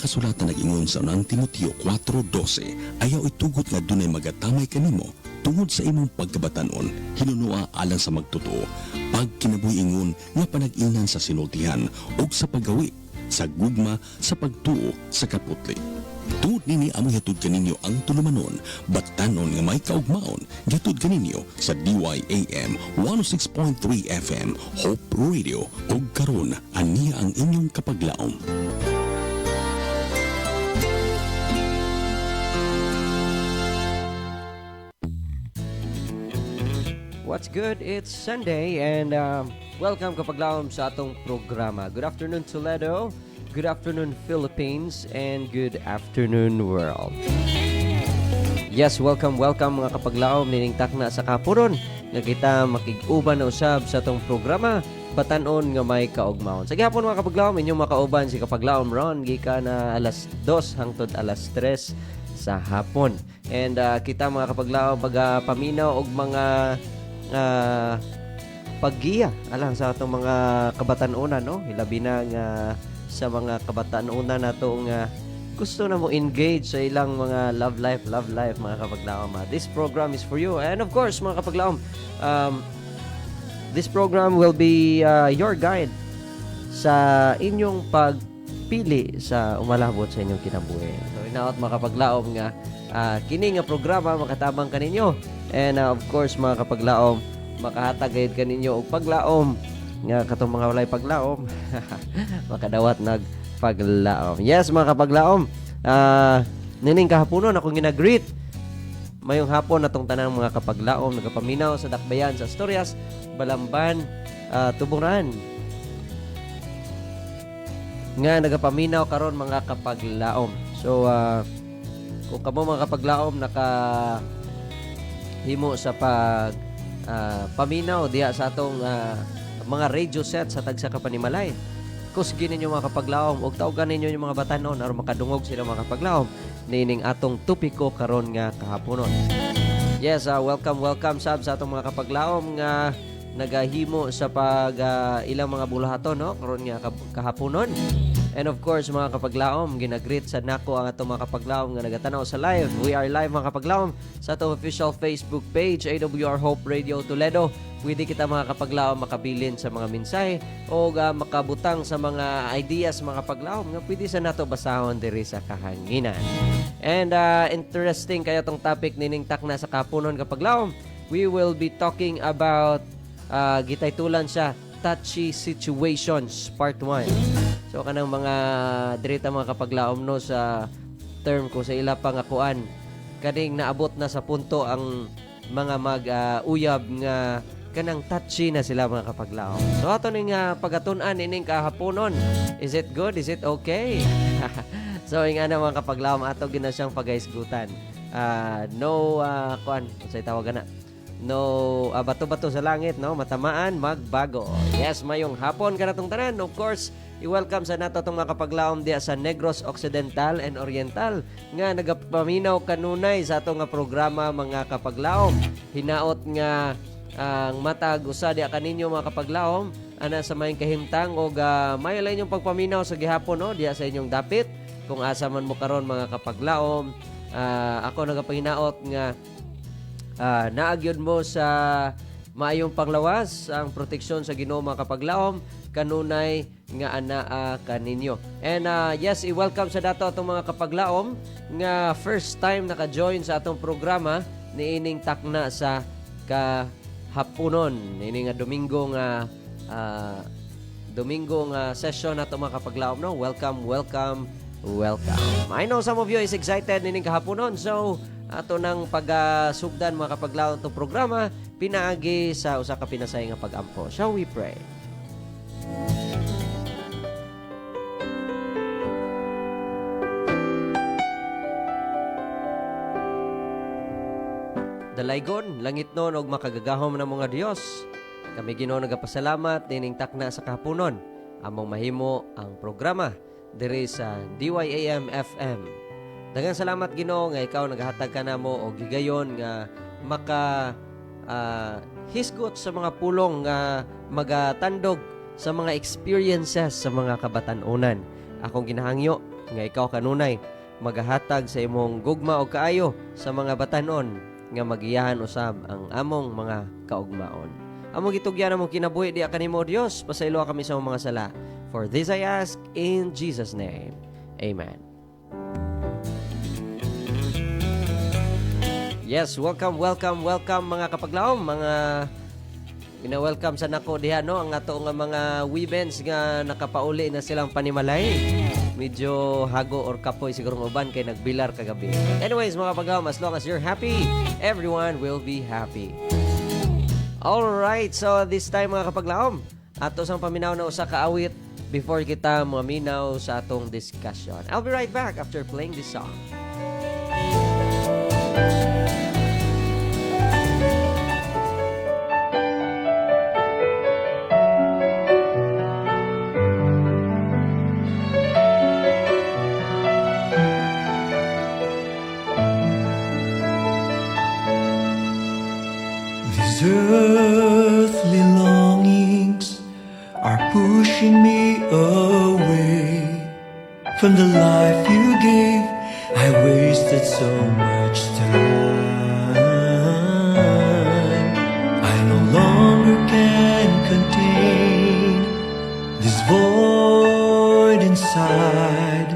kasulatan nag-ingon sa unang Timoteo 4:12, ayaw itugot nga dunay magatamay kanimo tungod sa imong pagkabatanon, hinunua alang sa magtotoo, pag kinabuhi-ingon nga panag-inan sa sinultihan ug sa paggawi, sa gugma, sa pagtuo, sa kaputli. Tungod nini among hatod kaninyo ang tulumanon, batanon nga may kaugmaon, hatod kaninyo sa DYAM 106.3 FM, Hope Radio, ug karon aniya ang inyong kapaglaom. What's good? It's Sunday and welcome kapaglaom sa atong programa. Good afternoon Toledo, good afternoon Philippines, and good afternoon world. Yes, welcome mga kapaglaom nining takna sa kapuron nga kita makig-uban na usab sa atong programa batanon nga may kaugmaon. Sa gihapon mga kapaglaom, inyong makauban si kapaglaom Ron gikan na alas 2 hangtod alas 3 sa hapon. And kita mga kapaglaom pagapaminaw og mga paggiya alang sa atong mga kabatanunan, no? Hilabi na nga sa mga kabatanunan nato nga gusto na mo engage sa ilang mga love life mga kapaglaom. This program is for you. And of course mga kapaglaom, this program will be your guide sa inyong pagpili sa umalabot sa inyong kinabuhi. So inaot mga kapaglaom nga kini nga programa makatabang kaninyo. And of course mga kapaglaom, makahatag gayud kaninyo og paglaom nga katong mga walay paglaom makadawat nagpaglaom. Yes mga kapaglaom, nining kahaponon ako ginagreet mayong hapon natong tanang mga kapaglaom nagapaminaw sa dakbayan sa Asturias, Balamban, Tuburan nga nagapaminaw karon mga kapaglaom. So kung kamo mga kapaglaom himo sa paminaw diya sa atong mga radio set sa tagsa ka panimalay. Kusgi ninyo mga kapaglaom ug tawgan ninyo yung mga batanon aron makadungog sila mga kapaglaom nining atong topiko karon nga kahaponon. Yes, welcome sab sa atong mga kapaglaom nga nagahimo sa ilang mga bulahaton, no, karon nga kahaponon. And of course, mga kapaglaom, ginagreet sa nako ang atong mga kapaglaom nga nagatanaw sa live. We are live mga kapaglaom sa atong official Facebook page, AWR Hope Radio Toledo. Pwede kita mga kapaglaom makabilin sa mga mensahe o makabutang sa mga ideas mga kapaglaom nga pwede sa nato basahon diri sa kahanginan. And interesting kaya tong topic nining takna sa kapunon kapaglaom. We will be talking about gitaytulan siya touchy situations part 1. So kanang mga direta mga kapaglaom no sa term ko sa ila pangakuan kaning naabot na sa punto ang mga uyab nga kanang touchy na sila mga kapaglaom. So ato ning pagatun-an ining kahaponon. Is it good? Is it okay? So ingana mga kapaglaom ato gina siyang pagaisgutan. No kuan unsay tawagan na? No, bato-bato sa langit, no? Matamaan, magbago. Yes, mayong hapon ka na itong tanan. Of course, i-welcome sa nato itong mga kapaglaom diya sa Negros Occidental and Oriental nga nagapaminaw kanunay sa itong programa mga kapaglaom. Hinaot nga ang matag usa diya kaninyo mga kapaglaom ana sa mayong kahimtang o may alay inyong pagpaminaw sa gihapon, no? Diya sa inyong dapit kung asa man mo karon mga kapaglaom. Ako nagapahinaot nga naagyod mo sa maayong panglawas ang proteksyon sa Ginoo mga kapaglaom kanunay nga anaa kaninyo. And yes, i-welcome sa dato atong mga kapaglaom nga first time naka-join sa atong programa niining takna sa kahaponon niining Domingo nga session nato mga kapaglaom, no? Welcome. I know some of you is excited nining kahaponon, so ato nang pagasugdan mga kapaglaom itong programa pinaagi sa usa ka pinasay nga pag-ampo. Shall we pray? Dalaygon, langit nun og makagagahom na mga Dios. Kami Ginoo nagapasalamat nining takna sa kahaponon among mahimo ang programa diri sa DYAM FM. Daghang salamat Ginoo nga ikaw nagahatag ka namo og higayon nga hisgot sa mga pulong nga magatandog sa mga experiences sa mga kabatanunan. Akong ginahangyo nga ikaw kanunay magahatag sa imong gugma o kaayo sa mga batanon nga magiyahan usab ang among mga kaugmaon. Among gitugyan among kinabuhi di kanimo Dios, pasaylo kami sa mga sala. For this I ask in Jesus' name. Amen. Yes, welcome mga kapaglaom, mga gina-welcome sa nako diha no ang ato nga mga women's nga nakapauli na silang panimalay. Medyo hago or kapoy siguro uban kay nagbilar kagabi. Anyways, mga kapaglaom, as long as you're happy, everyone will be happy. Alright, so this time mga kapaglaom, ato sang paminaw na usa ka awit before kita maminaw sa atong discussion. I'll be right back after playing this song. These earthly longings are pushing me away from the life you gave. I wasted so much time. I no longer can contain this void inside.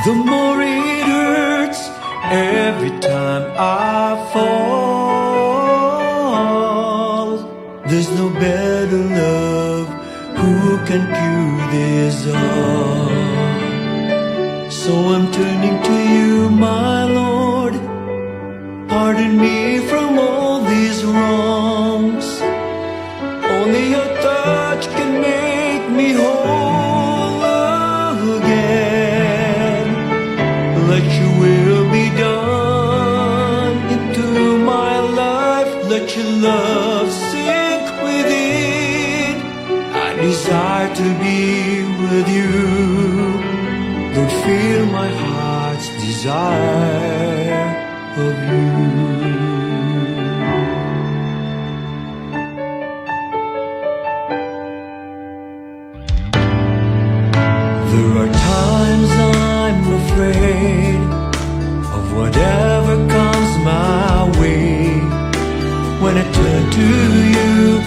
The more it hurts every time I fall. There's no better love who can cure this all. So I'm turning to you, my Lord. Pardon me from all these wrongs. Only your touch can make me whole again. Let your will be done into my life. Let your love sink within. I desire to be with you. Lord, feel my heart's desire of you. There are times I'm afraid of whatever comes my way. When I turn to you,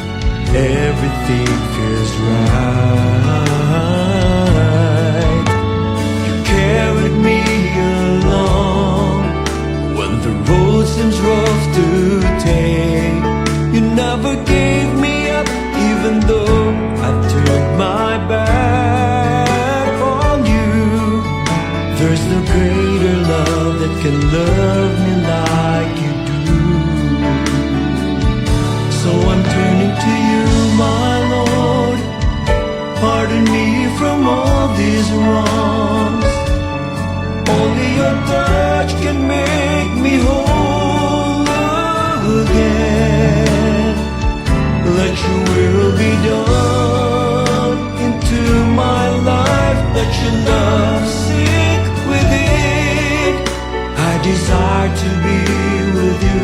everything feels right. You carried me along when the road seems rough to take. You never gave me up, even though I've turned my back on you. There's no greater love that can love me like you do. So I'm turning to you, my Lord. Pardon me from all these wrongs. Only your touch can make me whole again. Let your will be done into my life. Let your love sink within. I desire to be with you.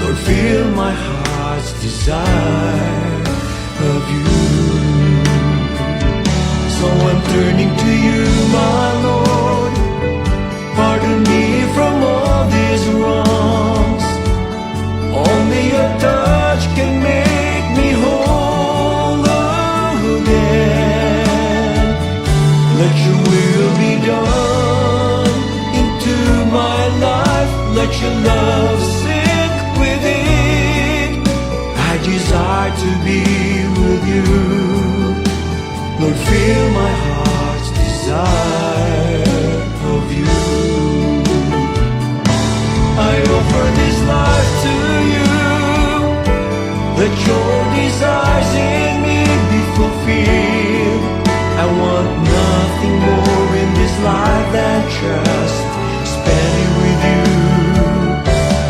Lord, feel my heart's desire of you. So I'm turning to you, my Lord. Pardon me from all these wrongs. Only your touch can make me whole again. Let your will be done into my life. Let your love sink within. I desire to be with you. Lord, feel my heart's desire of you. I offer this life to you. Let your desires in me be fulfilled. I want nothing more in this life than just spending with you.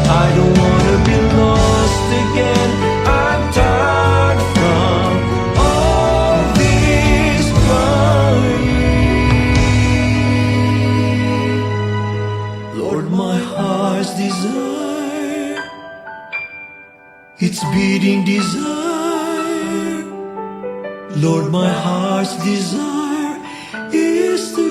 I don't want to be lost again. I'm tired from all this crying. Lord, my heart's desire, it's beating desire. Lord, my heart's desire is to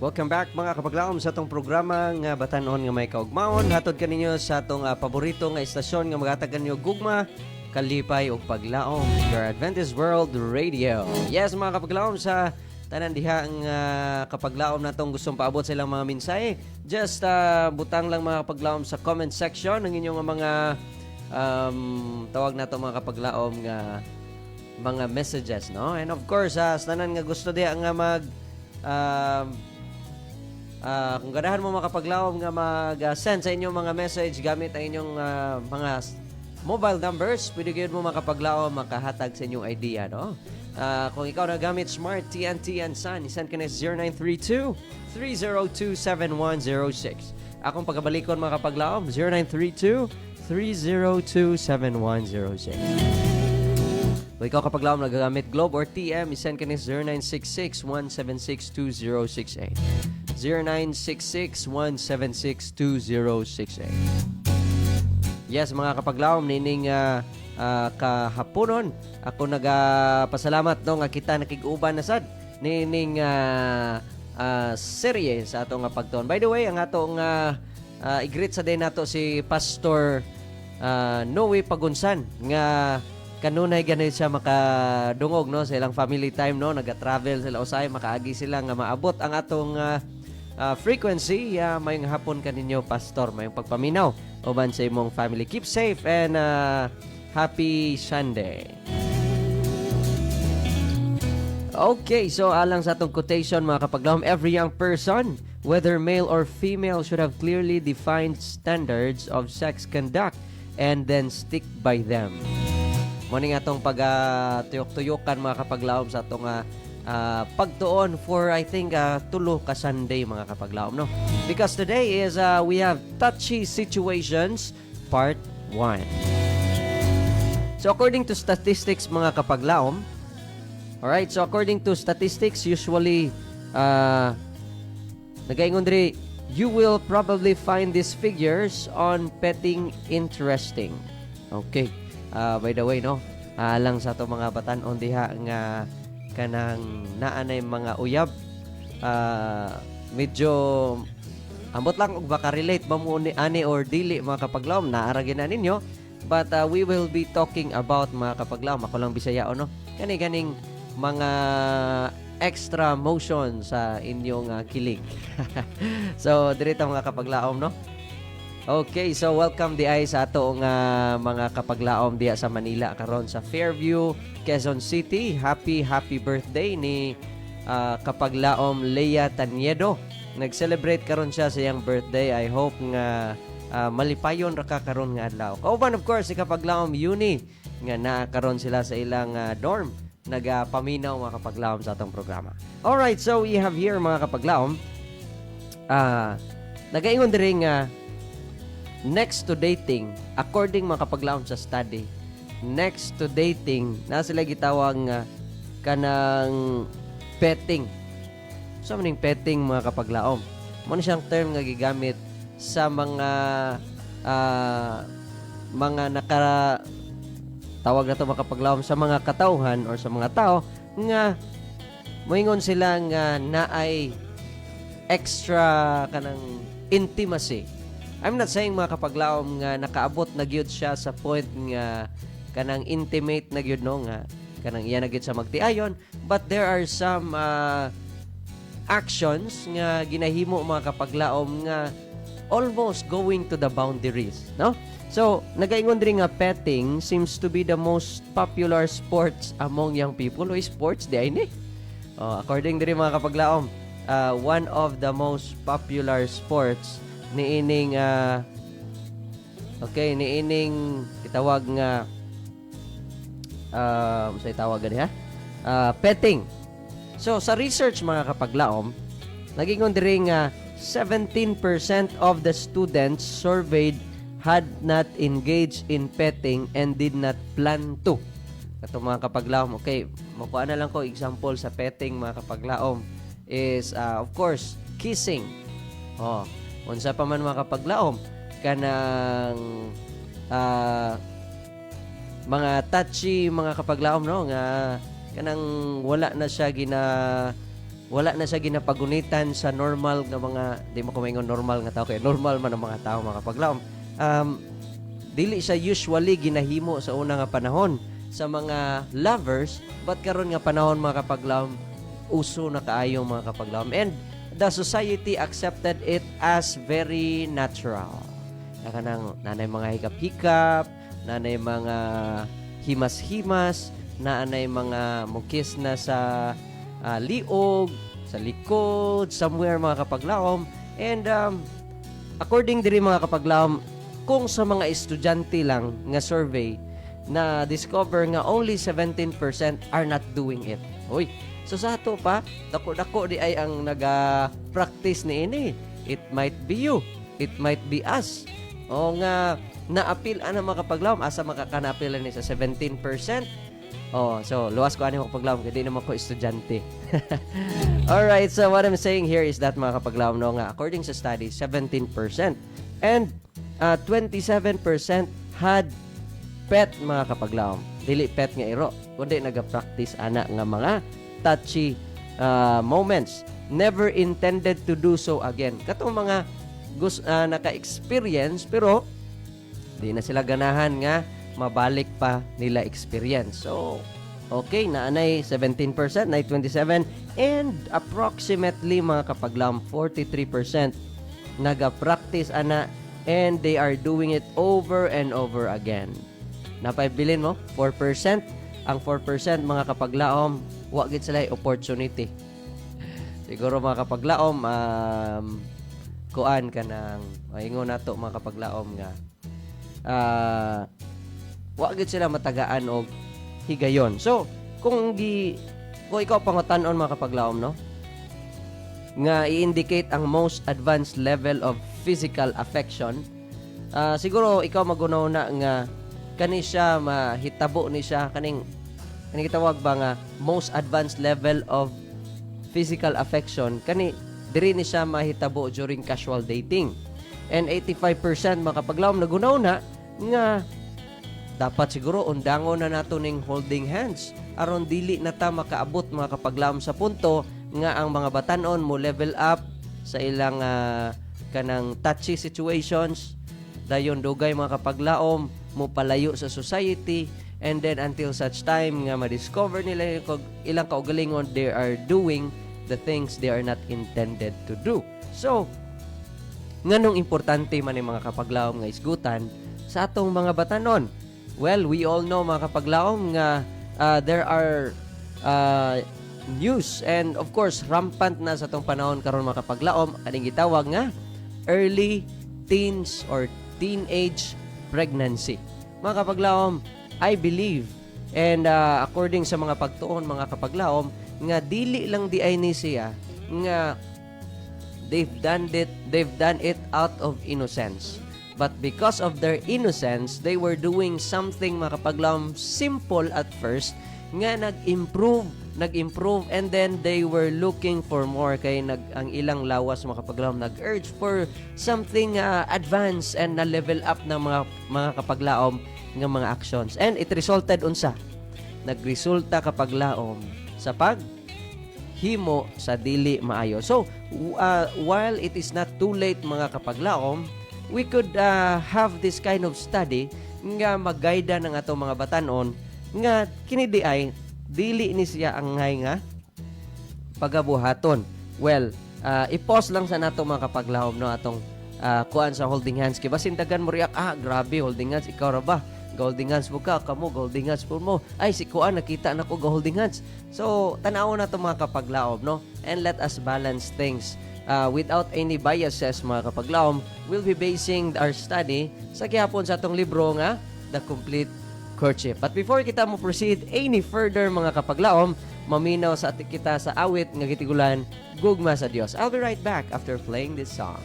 Welcome back mga kapaglaom sa atong programa nga Batanon nga may kaugmaon. Hatod kaninyo sa atong paborito nga istasyon nga magatag kanyo gugma, kalipay ug paglaom. Your Adventist World Radio. Yes mga kapaglaom, sa tanan diha ang kapaglaom natong gustong paabot sa ilang mga mensahe. Just butang lang mga kapaglaom sa comment section ng inyong mga tawag nato mga kapaglaom nga mga messages, no? And of course, sa tanan nga gusto diha nga mag kung ganahan mo makapaglaom nga mag-send sa inyong mga message gamit ang inyong mga mobile numbers, pwede kayo mo makapaglaom, makahatag sa inyong idea, no? Kung ikaw na gamit Smart, TNT, and Sun, isend ka na 0932-302-7106. Akong pagkabalikon makapaglaom, 0932-302-7106. Kung ikaw kapaglaom nagagamit Globe or TM, isend ka na 0966-176-2068. 0966-176-2068. Yes, mga kapaglaom, nining kahaponon, ako nagapasalamat no nga kita nakig-uban na sad nining serye sa atong pagtuon. By the way, ang atong i-greet sa day nato si Pastor Noe Pagunsan nga kanunay ganit siya makadungog no sa ilang family time no, naga-travel sila usay, makaagi sila nga maabot ang atong frequency. Mayong hapon kaninyo Pastor, mayong pagpaminaw uban sa imong family. Keep safe and happy Sunday. Okay, so alang sa atong quotation mga kapaglaom, every young person, whether male or female, should have clearly defined standards of sex conduct and then stick by them. Muna nga itong pag-tuyok-tuyokan mga kapaglaom sa itong pagtuon for I think tulo ka Sunday mga kapaglaom, no? Because today is we have touchy situations part 1. So according to statistics mga kapaglaom, alright, so according to statistics, usually nagaingon diri, you will probably find these figures on petting interesting. Okay. By the way, no, lang sa to mga batan-on diha nga kanang naanay mga uyab, medyo ambot lang ug baka relate ba mo ani or dili mga kapaglaom, naaragin na ninyo, but we will be talking about mga kapaglaom, ako lang Bisaya no, ganing mga extra motion sa inyong kilig. So dirita mga kapaglaom, no. Okay, so welcome di ay sa ato nga mga kapaglaom diya sa Manila karon sa Fairview, Quezon City. Happy birthday ni kapaglaom Leia Taniedo. Nag-celebrate karon siya sa iyang birthday. I hope nga malipayon ra ka karon nga adlaw. Kauban of course si kapaglaom Uni nga na karon sila sa ilang dorm. Nagapaminaw mga kapaglaom sa atong programa. All right, so we have here mga kapaglaom nagaingon diri nga next to dating, according mga kapaglaom sa study, next to dating, na sila gitawag nga kanang petting. So, maning petting mga kapaglaom. Muna siyang term nga gigamit sa mga tawag na to mga kapaglaom, sa mga katauhan or sa mga tao nga moingon sila nga naay extra kanang intimacy. I'm not saying mga kapaglaom nga nakaabot na gyud siya sa point nga kanang intimate na gyud no nga kanang iya na gyud sa magtiayon, but there are some actions nga ginahimo mga kapaglaom nga almost going to the boundaries, no? So, nagaingon diri nga petting seems to be the most popular sports among young people. O sports di ay ni. According diri mga kapaglaom, one of the most popular sports niining niining itawag nga say tawag gani petting. So sa research mga kapaglaom, nagingon diri nga 17% of the students surveyed had not engaged in petting and did not plan to. Kato mga kapaglaom, okay, makuha na lang ko example sa petting mga kapaglaom is of course kissing. Unsa pa man mga kapaglaom kanang mga touchy mga kapaglaom no nga kanang wala na siya wala na siya ginapagunitan sa normal nga mga, di mo kumaingon normal nga tao, kaya normal man ang mga tao mga kapaglaom. Dili siya usually ginahimo sa una nga panahon sa mga lovers, but karon nga panahon mga kapaglaom, uso na kaayo mga kapaglaom. And the society accepted it as very natural. Kanang nanay mga hikap-hikap, nanay mga himas-himas, nanay mga mukis na sa liog, sa likod, somewhere mga kapaglaom. And according diri mga kapaglaom, kung sa mga estudyante lang nga survey, na discover nga only 17% are not doing it. Uy, so sa ato pa, dako-dako di ay ang naga-practice ni ini. It might be you, it might be us. O nga, na-appeal ang mga kapaglaom, asa makaka-na-appeal ni sa 17%. Oh, so luwas ko ani mo kapaglaom, kaya di naman ko estudyante. Alright, so what I'm saying here is that mga kapaglaom, no, nga, according sa study, 17%. And 27% had pet mga kapaglaom. Dili pet nga iro, kundi naga-practice ana nga mga touchy moments. Never intended to do so again. Katong mga naka-experience pero di na sila ganahan nga mabalik pa nila experience. So, okay, naanay 17%, naay 27%, and approximately mga kapaglaom 43% naga-practice ana and they are doing it over and over again. Napaibilin mo, 4%. Ang 4% mga kapaglaom, wag gid sila opportunity. Siguro mga kapaglaom, kuan ka ng, ingon nato mga kapaglaom nga, wag gid sila matagaan og higayon. So, kung ikaw pangutanon mga kapaglaom, no? Nga i-indicate ang most advanced level of physical affection, siguro ikaw magunaw na nga kani siya mahitabo ni siya kani gitawag ba nga most advanced level of physical affection, kani diri ni siya mahitabo during casual dating. And 85% mga kapaglaom nagunaw na nga dapat siguro undangon na nato ning holding hands aron dili na ta makaabot mga kapaglaom sa punto nga ang mga batanon mo level up sa ilang kanang touchy situations, dayon dugay mga kapaglaom mo palayo sa society, and then until such time nga ma-discover nila ilang kaugalingon they are doing the things they are not intended to do. So, nganong importante man yung mga kapaglaom nga isgutan sa atong mga batanon? Well, we all know mga kapaglaom nga there are news and of course rampant na sa atong panahon karon mga kapaglaom aning gitawag nga early teens or teenage pregnancy. Mga kapaglaom, I believe and according sa mga pagtuon mga kapaglaom nga dili lang di ay ni siya nga they've done it out of innocence. But because of their innocence, they were doing something mga kapaglaom simple at first nga nag-improve and then they were looking for more kay ang ilang lawas mga kapaglaom nag-urge for something advanced and na level up ng mga kapaglaom ng mga actions, and it resulted unsa nagresulta kapaglaom sa paghimo sa dili maayo. So while it is not too late mga kapaglaom, we could have this kind of study nga mag-guide ng atong mga batanon nga kini di ay dili ni siya ang nga pagabuhaton. Well, i-pause lang sa nato mga kapaglahom no atong kuan sa holding hands kay basin dagan mo react, grabe holding hands, ikaw ra ba holding hands mo ka, kamo holding hands po mo, ay si kuan nakita na ko holding hands. So tan-aw na to mga kapaglahom no, and let us balance things without any biases mga kapaglahom. We'll be basing our study sa gihapon sa atong libro nga The Complete Courtship. But before kita mo proceed any further mga kapaglaom, maminaw sa kita sa awit nga gitigulan, Gugma sa Dios. I'll be right back after playing this song.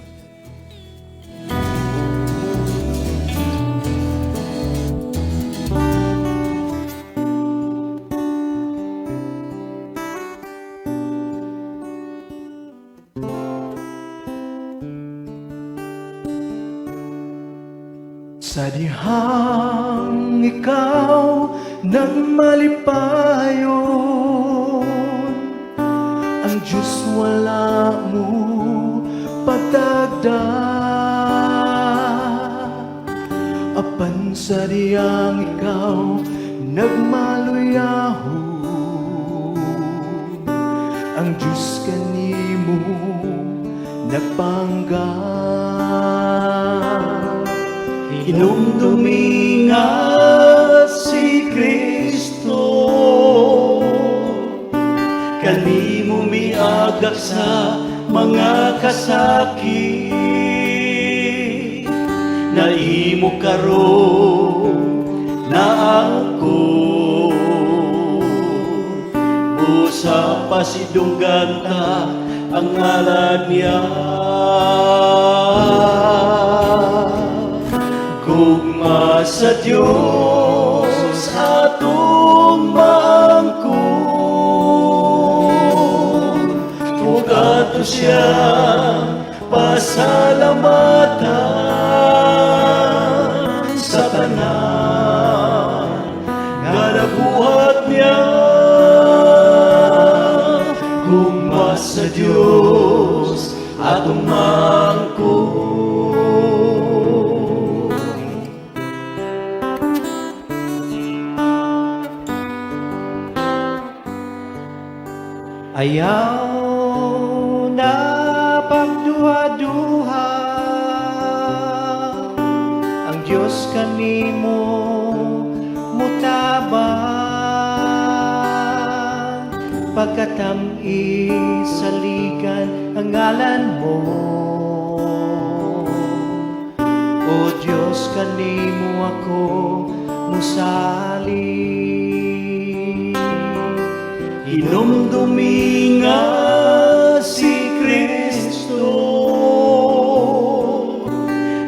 Sa dihang ikaw nang malipayon, ang Diyos wala mo pagtagda, apan sa diyang ikaw nagmaluyaho. Ang Diyos kanimo nagpangga, hinumdumi nga si Kristo, kanimo miagak sa mga kasakit. Naimo karon na ako, busa pasidunggan ta ang ngalan niya. Gugma sa Diyos atong maangkon, ug ato siya pasalamatan sa tanan nga nabuhat niya. Gugma sa Diyos atong maangkon. Ayaw na pagduha-duha, ang Diyos kanimo mutabang, pagkatami saligan ang ngalan mo. O Diyos kanimo ako musali, hinumdumi nga si Kristo,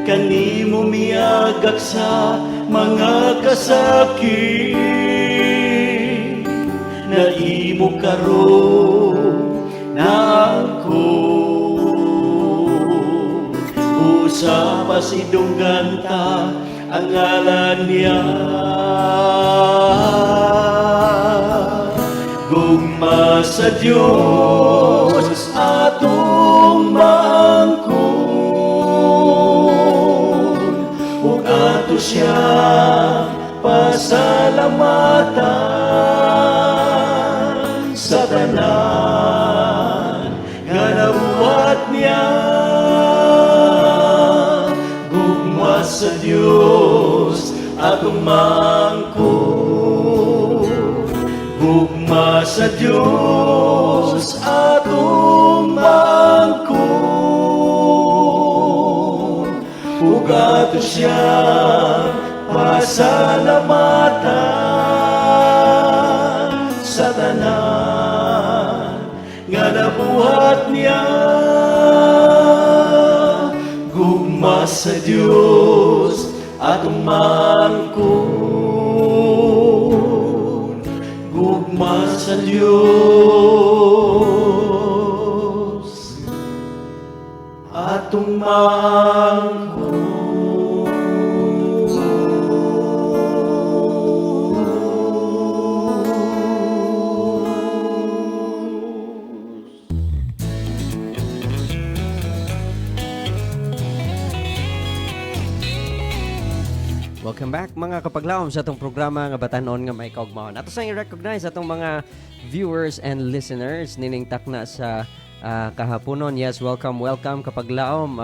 kanimo miagak sa mga kasakit. Naimo karon na ako, usa pasidunggan ta ang ngalan niya. Gugma sa Diyos atong maangkon, ug ato siya pasalamatan sa tanan nga nabuhat niya. Gugma sa Diyos atong maangkon, gugma sa Diyos atong maangkon, ug ato siya pasalamatan sa tanan nga nabuhat niya. Gugma sa Diyos atong maangkon, gugma sa Diyos atong maangkon. Welcome back mga kapaglawom sa atong programa nga Batanon nga may kaugmaon. Ato sa i-recognize atong mga viewers and listeners nining takna sa kahaponon. Yes, welcome kapaglawom.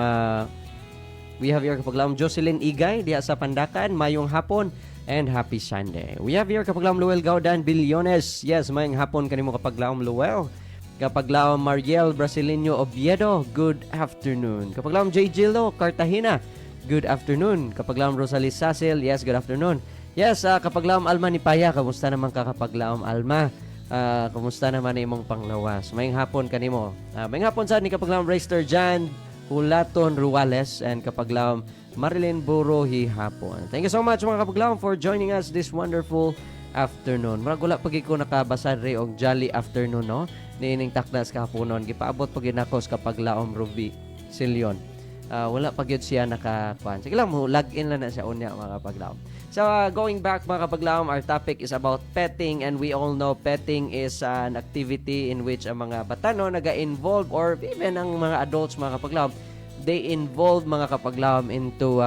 We have here kapaglawom Jocelyn Igay diya sa Pandakan. Mayong hapon and happy Sunday. We have here kapaglawom Luel Gaudan Billones. Yes, mayong hapon kanimo kapaglawom Luel. Kapaglawom Mariel Brasileño Oviedo, good afternoon. Kapaglawom J. Gillo Cartagena, good afternoon. Kapaglawom Rosalie Sacil, yes, good afternoon. Yes, kapaglawom Alma Nipaya, kamusta naman ka kapaglawom Alma? Kamusta naman imong panglawas? Mayong hapon kanimo. Mayong hapon sa ni kapaglawom Rayster Jan Hulaton Ruales and kapaglawom Marilyn Borohi hapon. Thank you so much mga kapaglawom for joining us this wonderful afternoon. Murag wala pag ko nakabasa rin og jolly afternoon, no? Niining taknas kahaponon. Gipaabot pag ginakos kapaglawom Ruby Silyon. Wala pa gyud siya nakakuan. Sige lang mo log in lang na siya unya mga kapaglawom. So, going back mga kapaglaom, our topic is about petting, and we all know petting is an activity in which ang mga batanon naga-involve, or even ang mga adults mga kapaglaom, they involve mga kapaglaom into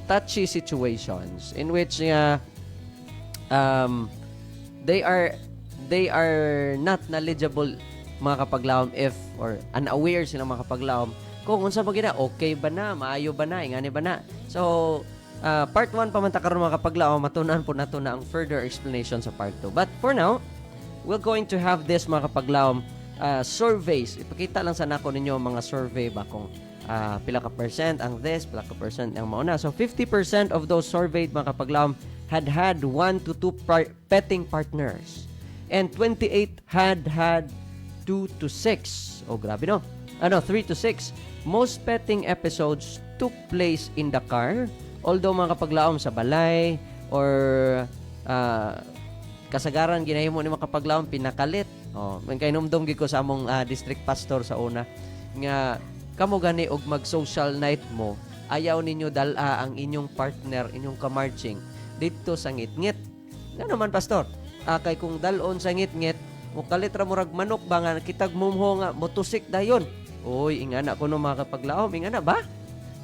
touchy situations in which they are not knowledgeable mga kapaglaom if, or unaware sila mga kapaglaom kung unsa ba gina, okay ba na, maayo ba na, ingani ba na. So, part 1 pamanta karon mga kapaglaom, matunan po nato na ang further explanation sa part 2. But for now, we're going to have this mga kapaglaom surveys. Ipakita lang sa nako ninyo mga survey ba kung pila ka percent ang this, pila ka percent ang mauna. So 50% of those surveyed mga kapaglaom had 1 to 2 petting partners, and 28 had 2 to 6. Oh, grabe no. 3 to 6. Most petting episodes took place in the car, although mga kapaglaom sa balay or kasagaran ginahimo ni mga kapaglaom pinakalit. Man kay numdum gid ko sa among district pastor sa una nga kamo gani og mag social night mo, ayaw ninyo dala ang inyong partner, inyong kamarching dito sa ngitngit. Nga naman pastor, kay kung dalon sa ngitngit mo kalit ra murag manok ba nga kitag mumho nga motusik dayon. Oy, ingana ko no mga kapaglaom, ingana ba?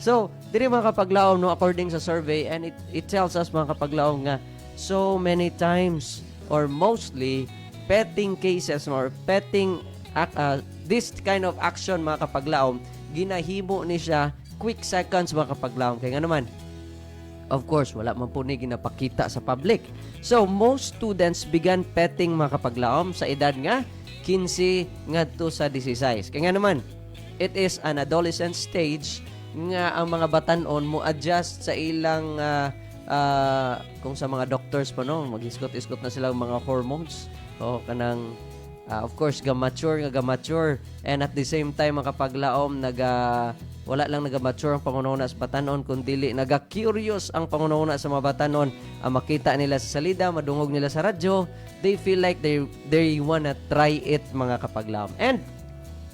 So, diri mga kapaglaom no, according sa survey, and it tells us mga kapaglaom nga so many times or mostly petting cases or petting this kind of action mga kapaglaom, ginahimo ni siya quick seconds mga kapaglaom. Kaya nga naman, of course, wala man po ni ginapakita sa public. So, most students began petting mga kapaglaom sa edad nga 15 ngadto sa 16. Kaya nga naman, it is an adolescent stage nga ang mga batanon mo adjust sa ilang kung sa mga doctors pa no, mag-iskot-iskot na silang mga hormones o kanang of course ga-mature, and at the same time makapaglaom wala lang naga-mature ang pangunahuna sa batanon kundi naga-curious ang pangunahuna sa mga batanon, ang makita nila sa salida, madungog nila sa radyo, they feel like they wanna try it mga kapaglaom. And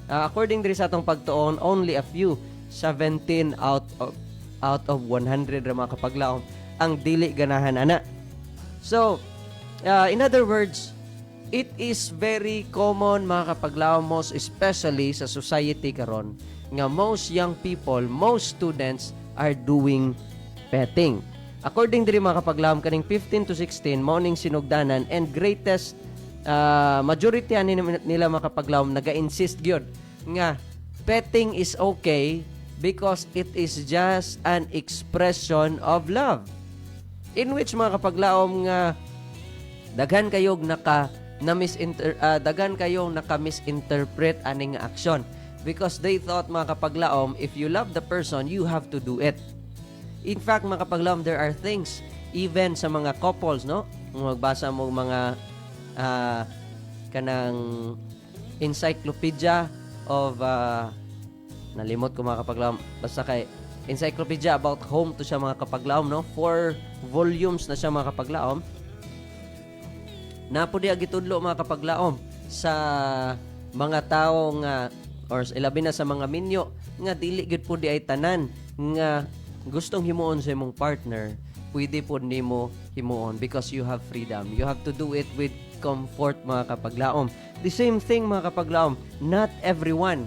according diri sa atong pagtuon, only a few 17 out of 100 ra mga kapaglaom ang dili ganahan ana. So, in other words, it is very common mga kapaglaom, most especially sa society karon, nga most young people, most students are doing petting. According diri mga kapaglaom, kaning 15 to 16 morning sinugdanan, and greatest majority nila mga kapaglaom naga-insist gyud nga petting is okay because it is just an expression of love. In which mga kapaglaom nga daghan kayong naka-misinterpret aning action, because they thought mga kapaglaom, if you love the person, you have to do it. In fact mga kapaglaom, there are things even sa mga couples no, magbasa mo mga kanang encyclopedia of nalimot ko mga kapaglaom, basta kay encyclopedia about home to siya mga kapaglaom no, 4 volumes na siya mga kapaglaom. Napo diya gitudlo mga kapaglaom sa mga tawo nga or ilabi na sa mga minyo nga dili gid po di ay tanan nga gustong himuon sa imong partner, pwede po nimo himuon because you have freedom. You have to do it with comfort mga kapaglaom. The same thing mga kapaglaom, not everyone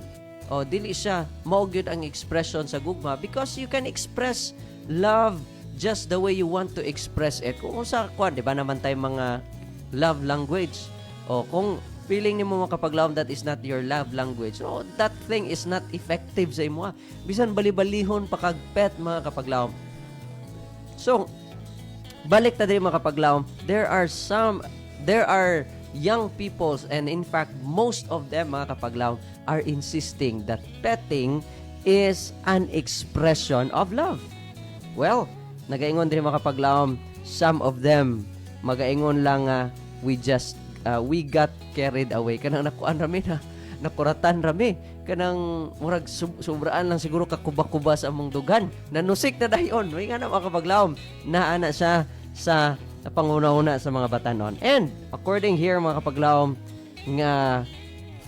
dili siya mao gyud ang expression sa gugma, because you can express love just the way you want to express it. Kung sa kwan, di ba naman tayo mga love language, kung feeling nimo mga kapaglaom that is not your love language, that thing is not effective sa imo. Bisan bali-balihon pa kag pet mga kapaglaom. So balik ta diri mga kapaglaom, there are young peoples, and in fact most of them mga kapaglaom are insisting that petting is an expression of love. Well, nagaingon din mga kapaglaom, some of them magaingon lang we got carried away, kanang nakuan rami na nakuratan rami, kanang murag sobraan lang siguro kakuba-kuba sa among dugan, nanusik na dayon. May nga na mga kapaglaom na ana siya sa pangunahuna sa mga batanon. And according here mga kapaglaom nga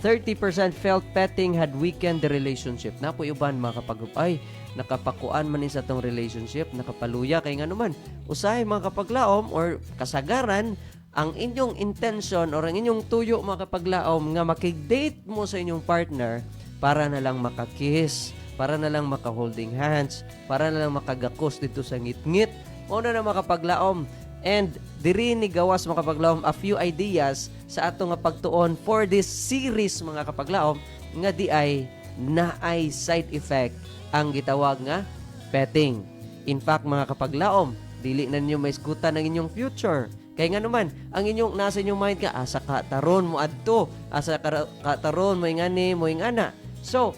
30% felt petting had weakened the relationship. Napo uban mga kapaglaom, ay nakapakuan man ni sa tong relationship, nakapaluya kay nga naman usahay mga kapaglaom or kasagaran ang inyong intention or ang inyong tuyo mga kapaglaom nga makig-date mo sa inyong partner para na lang makakiss, para na lang maka-holding hands, para na lang makagakos dito sa ngit-ngit, o na makapaglaom. And diri ni gawas mga kapaglaom a few ideas sa ato nga pagtuon for this series mga kapaglaom nga di ay naay side effect ang gitawag nga petting. In fact mga kapaglaom, dili na ninyo maiskutan ang inyong future. Kaya nga naman, ang inyong nasa inyong mind ka, asa ka taron mo adto, asa ka taron mo ingani, mo ingana. So,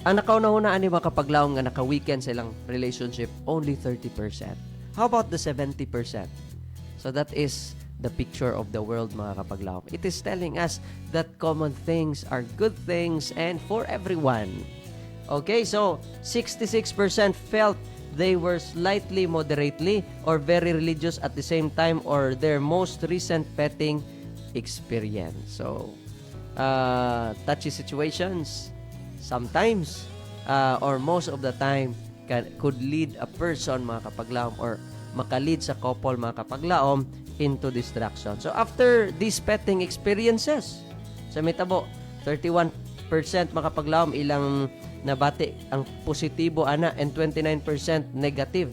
ang nakauna-una ani mga kapaglaom nga naka-weekend sa ilang relationship, only 30%. How about the 70%? So that is the picture of the world mga kapaglaom. It is telling us that common things are good things and for everyone. Okay, so 66% felt they were slightly moderately or very religious at the same time or their most recent petting experience. So, touchy situations sometimes or most of the time could lead a person mga kapaglaom or makalead sa couple mga kapaglaom into distraction. So after these petting experiences sa mitabo 31% mga kapaglaom ilang nabati ang positibo ana and 29% negative.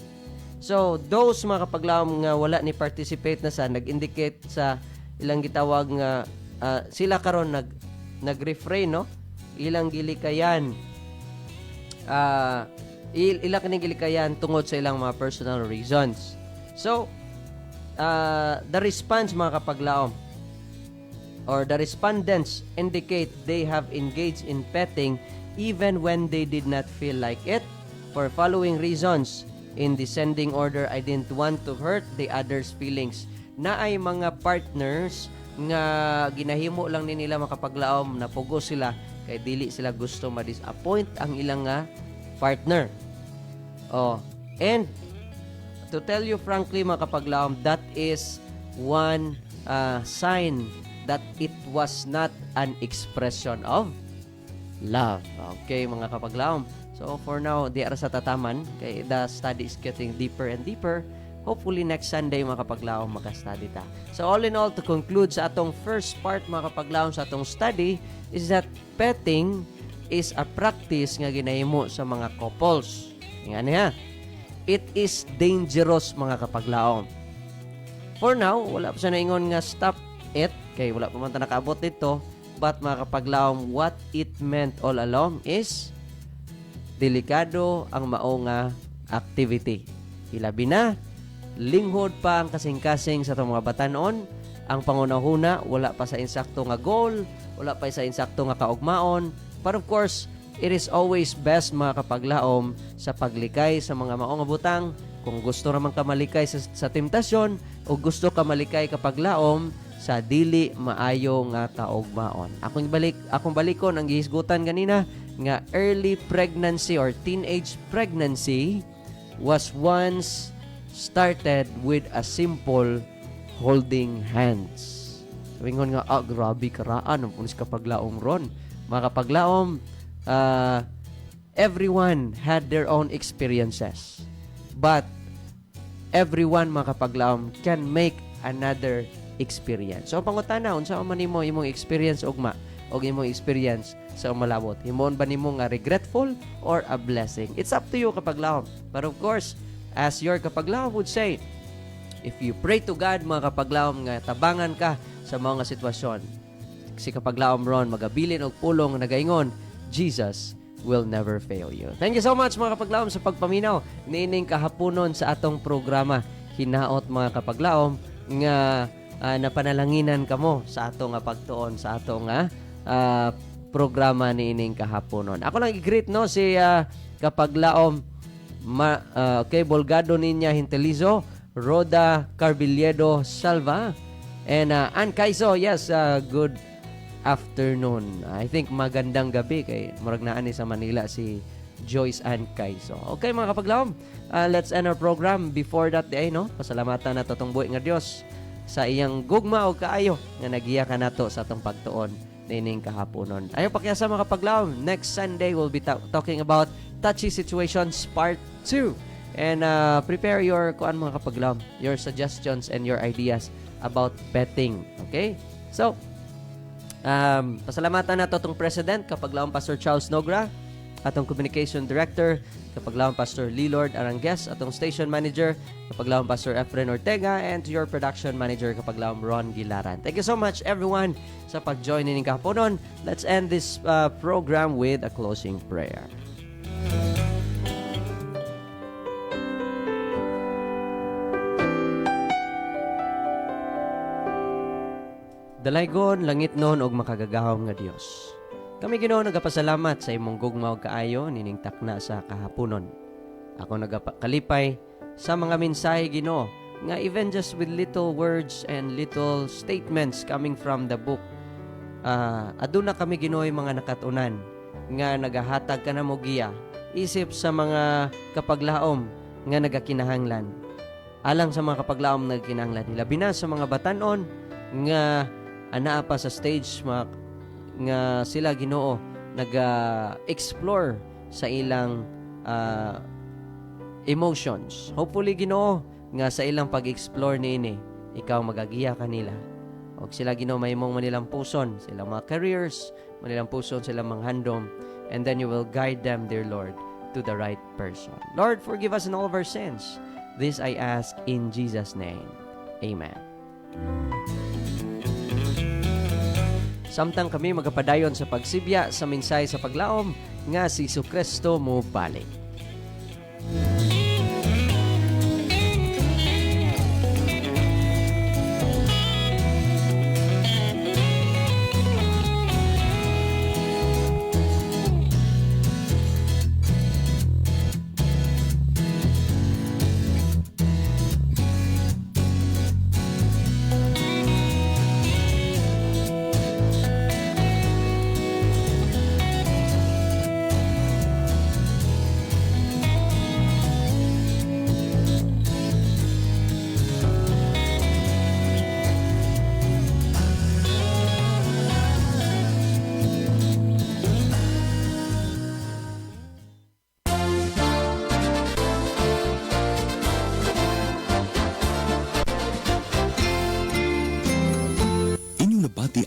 So those mga kapaglaom nga wala ni participate na sa nag-indicate sa ilang gitawag nga sila karon nag-refrain no ilang gilikayan ilang kining gilikayan tungod sa ilang mga personal reasons. So the response mga kapaglaom or the respondents indicate they have engaged in petting even when they did not feel like it for following reasons. In descending order, I didn't want to hurt the other's feelings. Na ay mga partners nga ginahimo lang ni nila makapaglaom na pugo sila kay dili sila gusto ma-disappoint ang ilang nga partner. And to tell you frankly mga kapaglaom, that is one sign that it was not an expression of love. Okay mga kapaglaom. So for now, di ara sa tataman kay the study is getting deeper and deeper. Hopefully next Sunday mga kapaglaom maka-study ta. So all in all, to conclude sa atong first part mga kapaglaom sa atong study is that petting is a practice nga ginahimo sa mga couples. Nga niya. It is dangerous mga kapaglaom. For now, wala pa siya naingon nga stop it kay wala pa man ta nakaabot dito. But mga kapaglaom, what it meant all along is delikado ang mao nga activity. Ilabi na, linghod pa ang kasing-kasing sa itong mga batanon. Ang pangunahuna, wala pa sa insakto nga goal, wala pa sa insakto nga kaugmaon. But of course, it is always best mga kapaglaom sa paglikay sa mga mao nga butang. Kung gusto naman ka malikay sa temptasyon o gusto ka malikay kapaglaom sa dili maayo nga kaugmaon. Akong balikon ang gihisgutan kanina nga early pregnancy or teenage pregnancy was once started with a simple holding hands. Sabihin nga, grabe karaan ang punis kapaglaom ron. Mga kapaglaom, everyone had their own experiences. But everyone mga kapaglaom can make another experience. So pangutana unsa man nimo imong experience ugma og imong experience sa malabot. Himon ba nimo nga regretful or a blessing? It's up to you kapaglaom. But of course, as your kapaglaom would say, if you pray to God mga kapaglaom nga tabangan ka sa mga sitwasyon, si kapaglaom ron magabilin og pulong nagaingon, Jesus will never fail you. Thank you so much mga kapaglaom sa pagpaminaw niining kahaponon sa atong programa. Hinaot mga kapaglaom nga napanalanginan kamo sa ato nga pagtuon sa ato nga programa niining kahaponon. Ako lang i-greet no si kapaglaom okay, Bolgado Niña Hintelizo, Roda Carbiliedo Salva, and Ann Kaiso. Yes, good afternoon. I think magandang gabi kay murag naa ni sa Manila si Joyce Ann Kaiso. Okay mga kapaglaom, let's end our program. Before that day no, pasalamatan nato tong buhi nga Dios sa iyang gugma o kaayo nga nagiya ka nato sa atong pagtuon nining kahaponon. Ayaw pakyasa mga kapaglaom. Next Sunday, we'll be talking about touchy situations part 2. And prepare your mga kapaglaom, your suggestions and your ideas about betting. Okay? So, pasalamatan nato itong President, kapaglaom Pastor Charles Nogra, atong Communication Director, kapaglaom Pastor Lilord Arangues, atong Station Manager, kapaglaom Pastor Efren Ortega, and to your Production Manager, kapaglaom Ron Gilaran. Thank you so much, everyone, sa pag-join in kahaponon. Let's end this program with a closing prayer. Dalaygon, langit nun, og makagagahom nga Dios. Kami Ginoo nagapasalamat sa imong gugmaw kaayo nining takna sa kahaponon. Ako nagakalipay sa mga mensahe Ginoo nga even just with little words and little statements coming from the book. Aduna kami Ginoo mga nakatunan nga nagahatag ka na mo giya isip sa mga kapaglaom nga nagakinahanglan. Alang sa mga kapaglaom nga nagakinahanglan, labi na sa mga batanon nga anaa pa sa stage nga sila Ginoo nag-explore sa ilang emotions. Hopefully Ginoo nga sa ilang pag-explore niini ikaw magagiya kanila. Og sila Ginoo mahimong manilang puson, silang mga careers, manilang puson, silang mga handom, and then you will guide them, dear Lord, to the right person. Lord, forgive us in all of our sins. This I ask in Jesus' name. Amen. Samtang kami magapadayon sa pagsibya sa minsay sa paglaom nga si Jesucristo mo balik.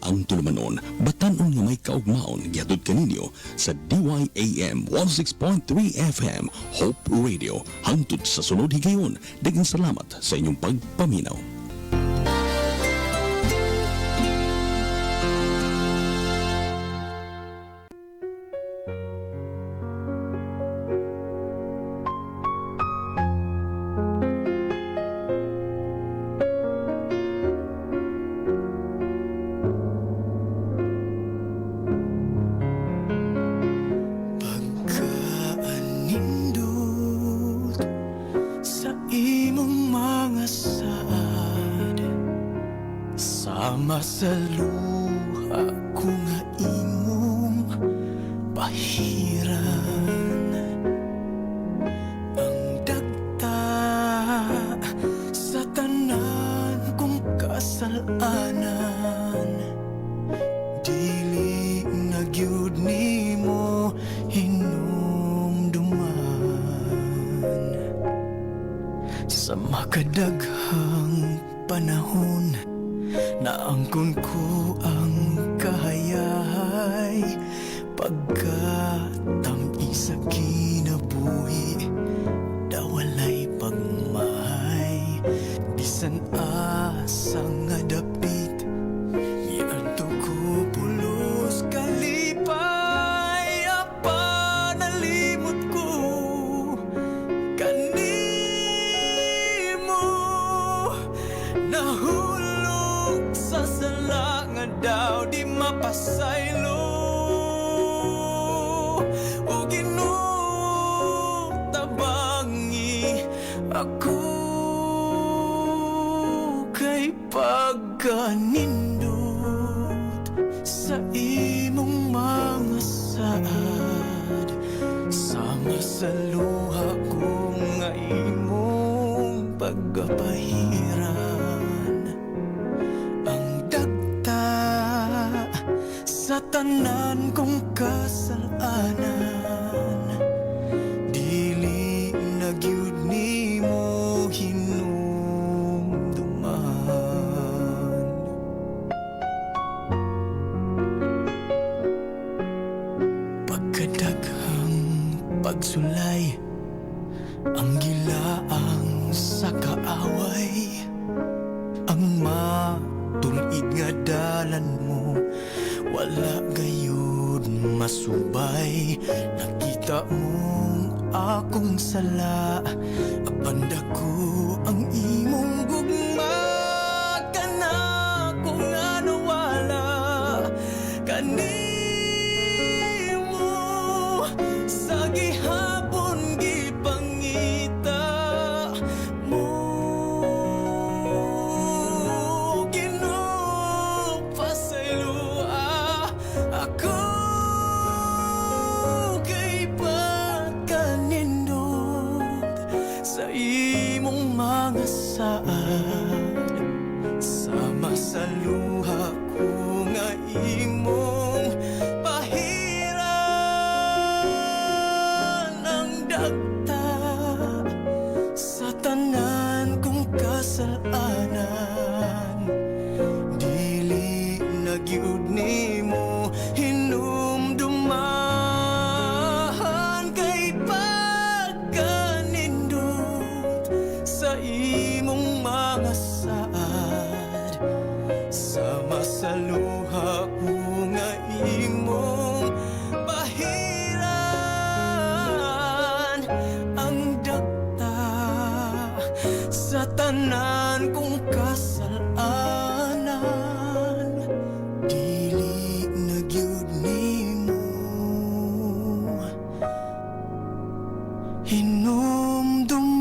Ang tulumanon, batanon nga may kaugmaon, gihatod kaninyo sa DYAM 16.3 FM Hope Radio. Hangtod sa sunod higayon, daghang salamat sa inyong pagpaminaw. Masaluha ko nga imong pahiran ang dagta sa tanan kong kasalanan, dili na gyud nimo hinumduman sa makadaghang panahon. Naangkon ko ang kahayahay pagkatami sa kinabuhi, dawalay pagmahay bisan asa nga dapit iadto ko pulos kalipay apa nalimot ko kanimo sa sala nga daw di mapasaylo o Ginoo tabangi ako kay pagkanindot sa imong mga saad, sama sa luha ko nga imong pagkapahiran ang dagta sa tanan kong kasalanan, dili na gyud nimo hinumduman. Pagkadaghang pagsulay, ang gilaang sa kaaway, ang matulid nga dalan mo, wala gayud masubay. Nakita mong akong sala, abanda ko ang imong gugma. Kana ko nga nawala kanimo sa gihapon gipangita mo. Ginupasayloa ako kay pagkanindot sa imong mga saad. Sama sa luha ko nga imong pahiran ang dagta sa tanan kong kasalanan, dili na gyud nimo hinumduman. Kay pagkanindot sa imong mga saad, sama sa luha ko nga imong pahiran ang dagta sa tanan kong kasalanan, dili na gyud nimo hinumduman.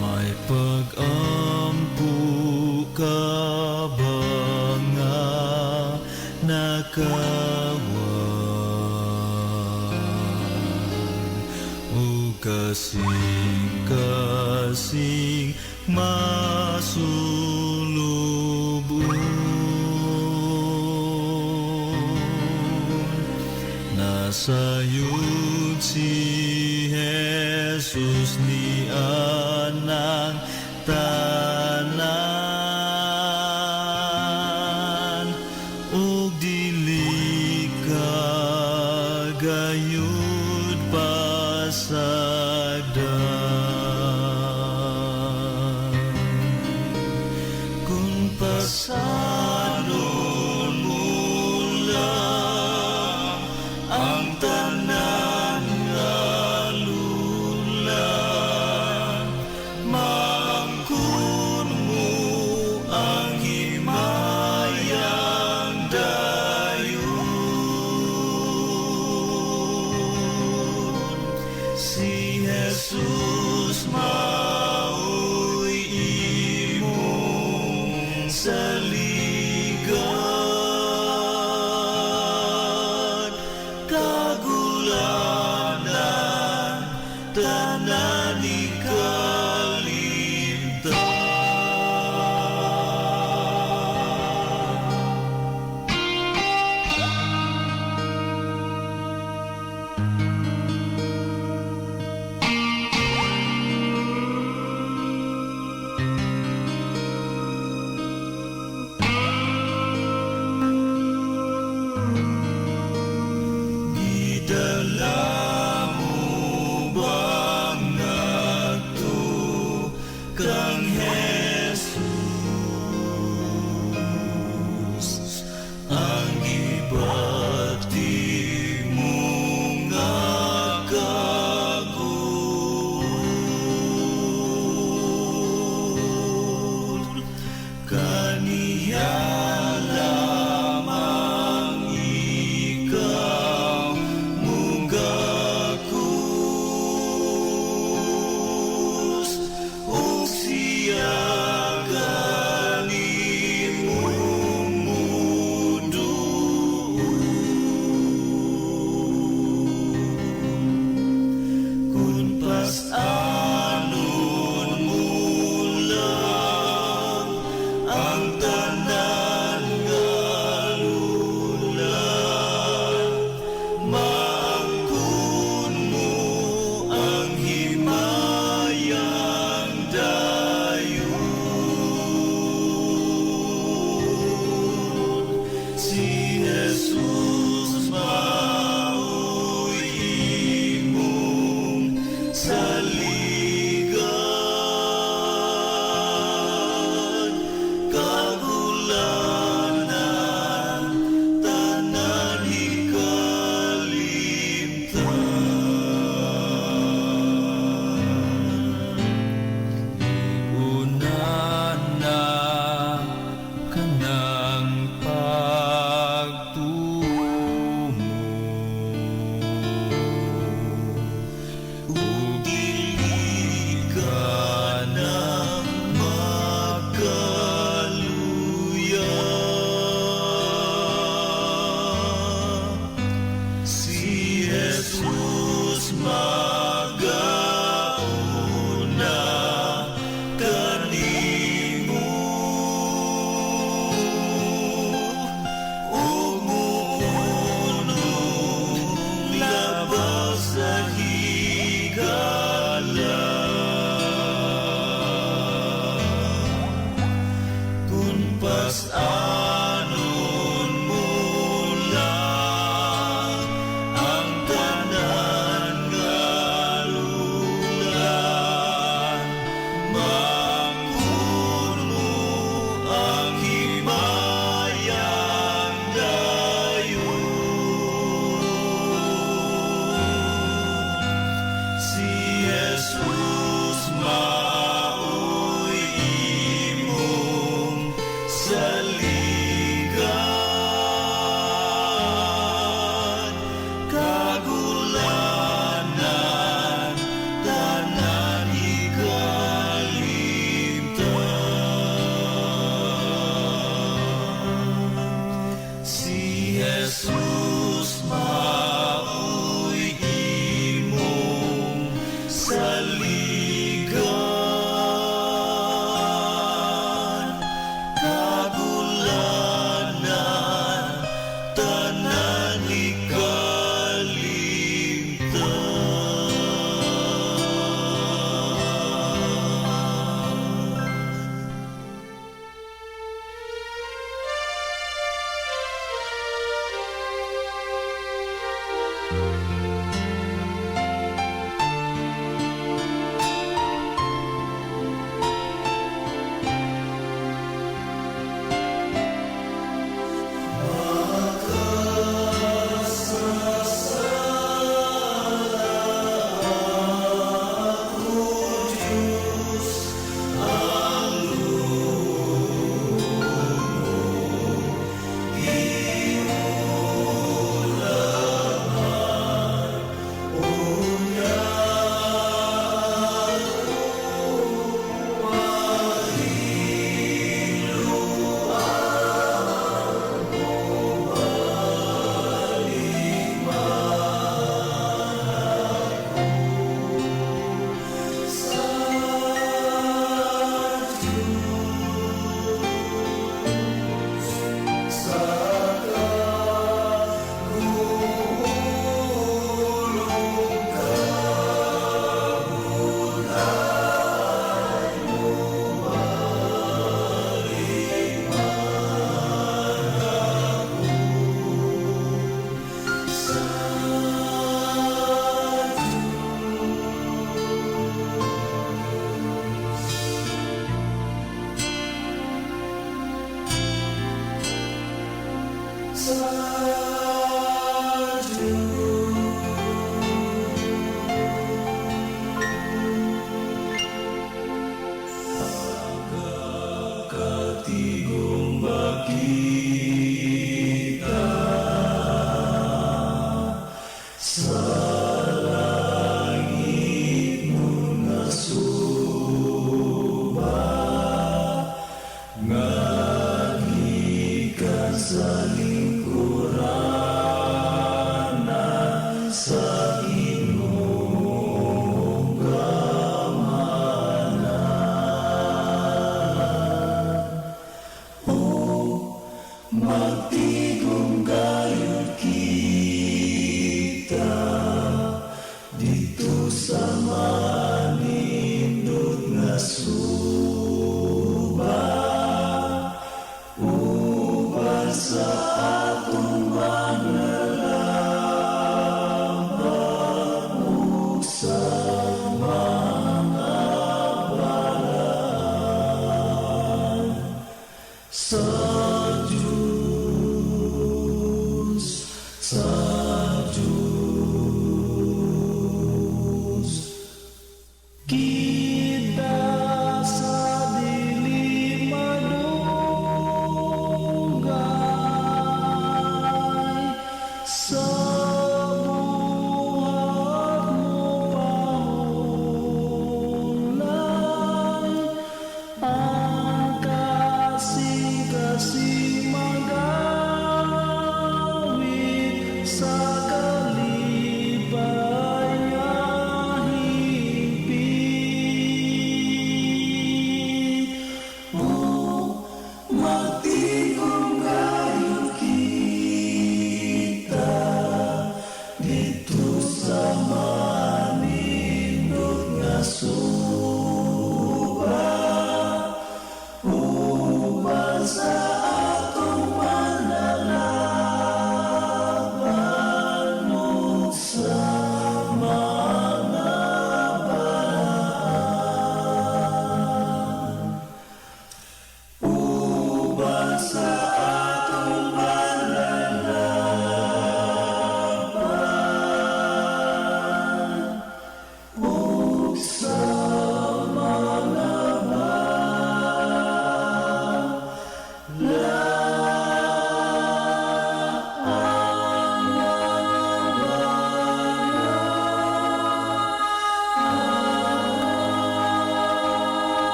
May pag-ampu ka ba nga nakawan, o kasing-kasing masulubon. Nasayod si Jesus ni anang tanan, ug dili ka gayud pasagdan. Kung pasanon mo lang ang tanan nga lula, mangkun mo ang himayang dayon. Si Jesus mao'y imong saligan, kagulanan tanan ikalimtan.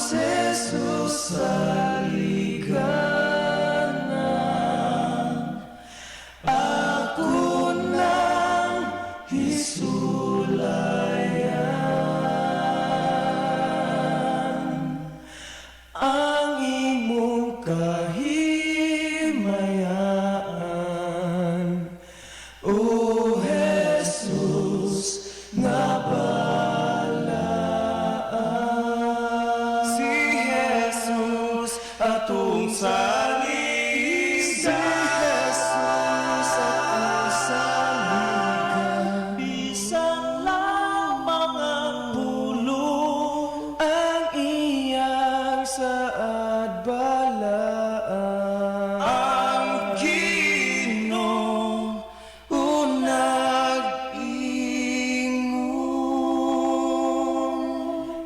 Jesus, saliganan ako nang isulayan ang imong kahimayan, O Jesus, nga balaan. Si Jesus atong saligan, si Jesus atong saligan, bisang lamang ang pulong ang iyang saad balaan. Ang Ginoo nag-ingon,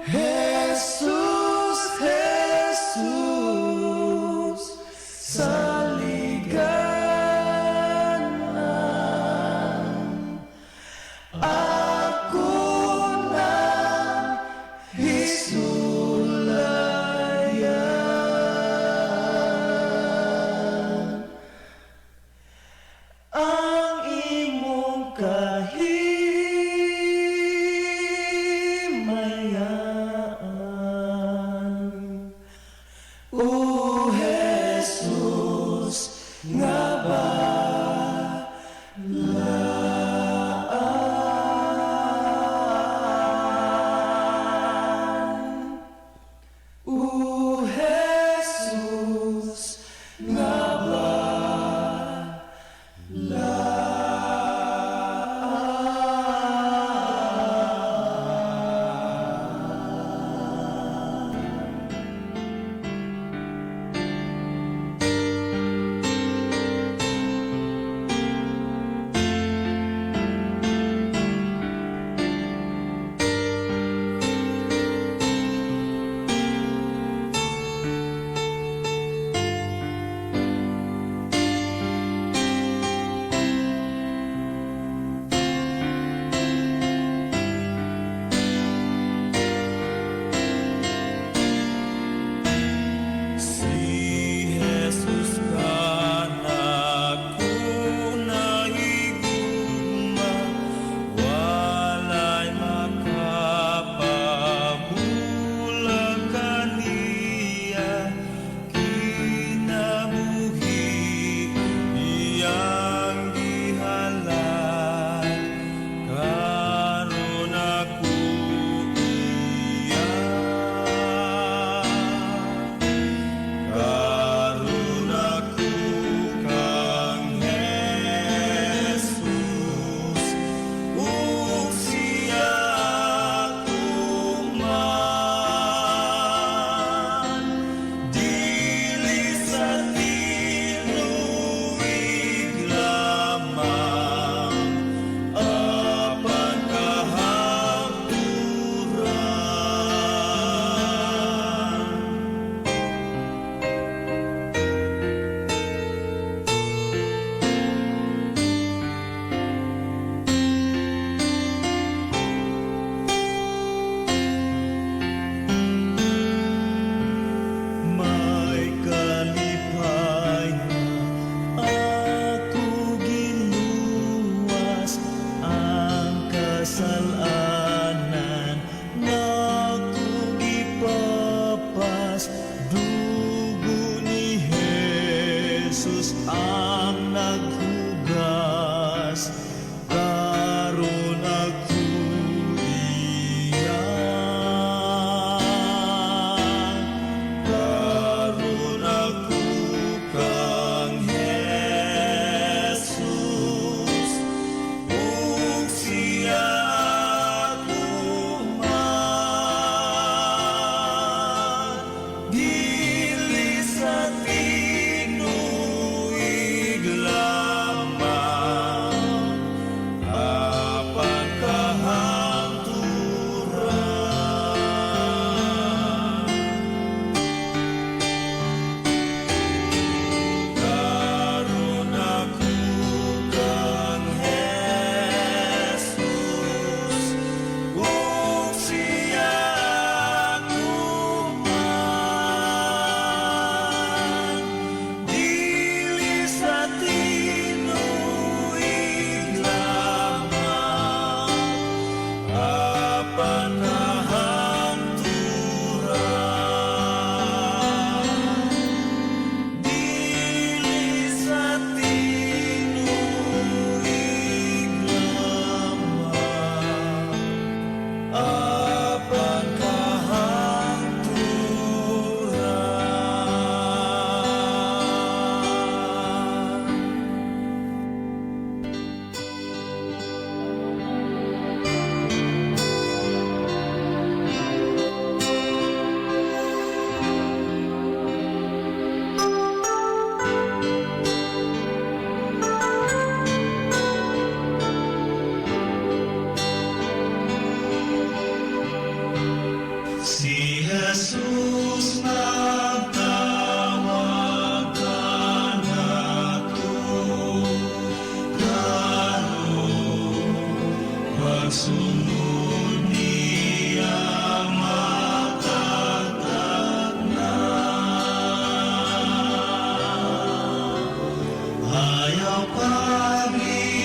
Jesus, Jesus, saliganan ako nang isulayan ang imong kahimayan, O Jesus, nga balaan. O Jesus, nga Si Jesus nagtawag kanato, pagsunod niya matatag na. Ayaw pag-ibig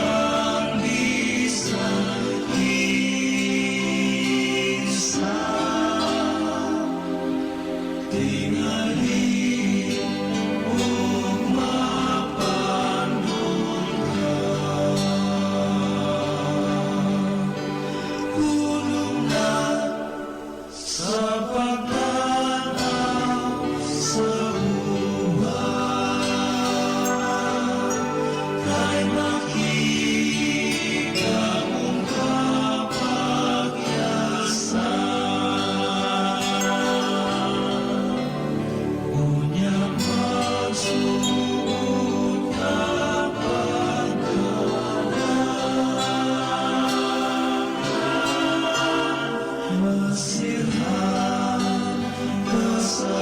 ang bisan isa, tingali o mapanood ka. Hulog na sa pagtanaw sa buhay, kay makita mong kapagyasan. Unya magsuot ka pagkalangan, masirhan ka sa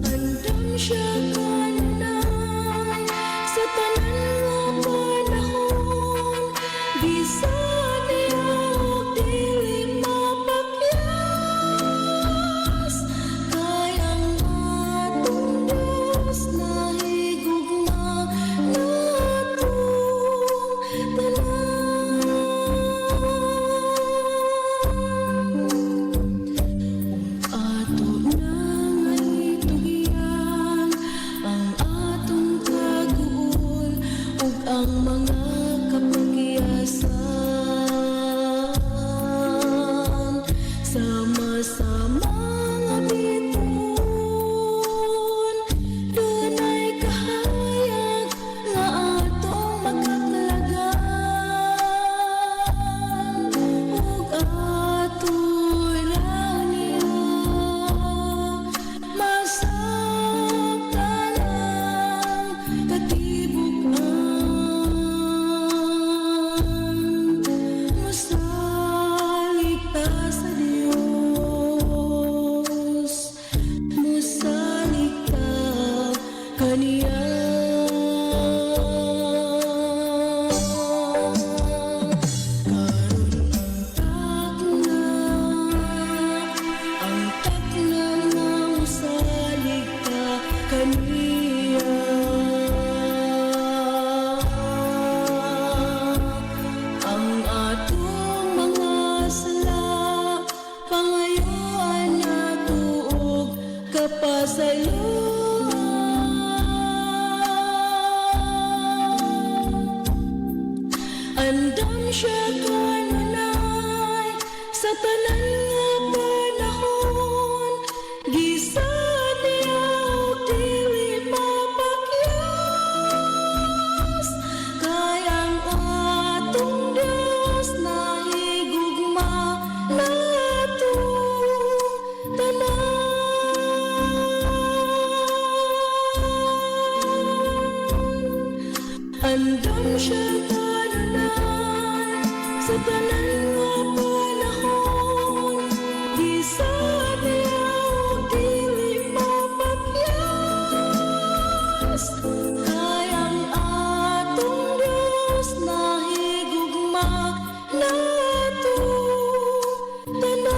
Andam siya kanunay sa tanan nga panahon, bisan niya og dili mapakyas, kay ang atong Diyos nahigugma natong ato nang itugian ang atong kaguol ug ang mga kapagyasan, sama-sama nga biton dunay kahayag nga atong makaklagan ug atoy ra niya masagdalang katibukan, musalig ta sa Dios, musalig ta kaniya. Ang takna nga musalig ka kaniya. Ang atong mga sala pangayoan na tuog kapasayon. Andam siya kanunay sa tanan nga panahon, gisan niya og dili mapakyas, kay ang atong Diyos nahigugma natong tanan. Andam siya kanunay sa tanan nga panahon, bisan niya og dili mapakyas, kay ang atong Diyos nahigugma natong tanan.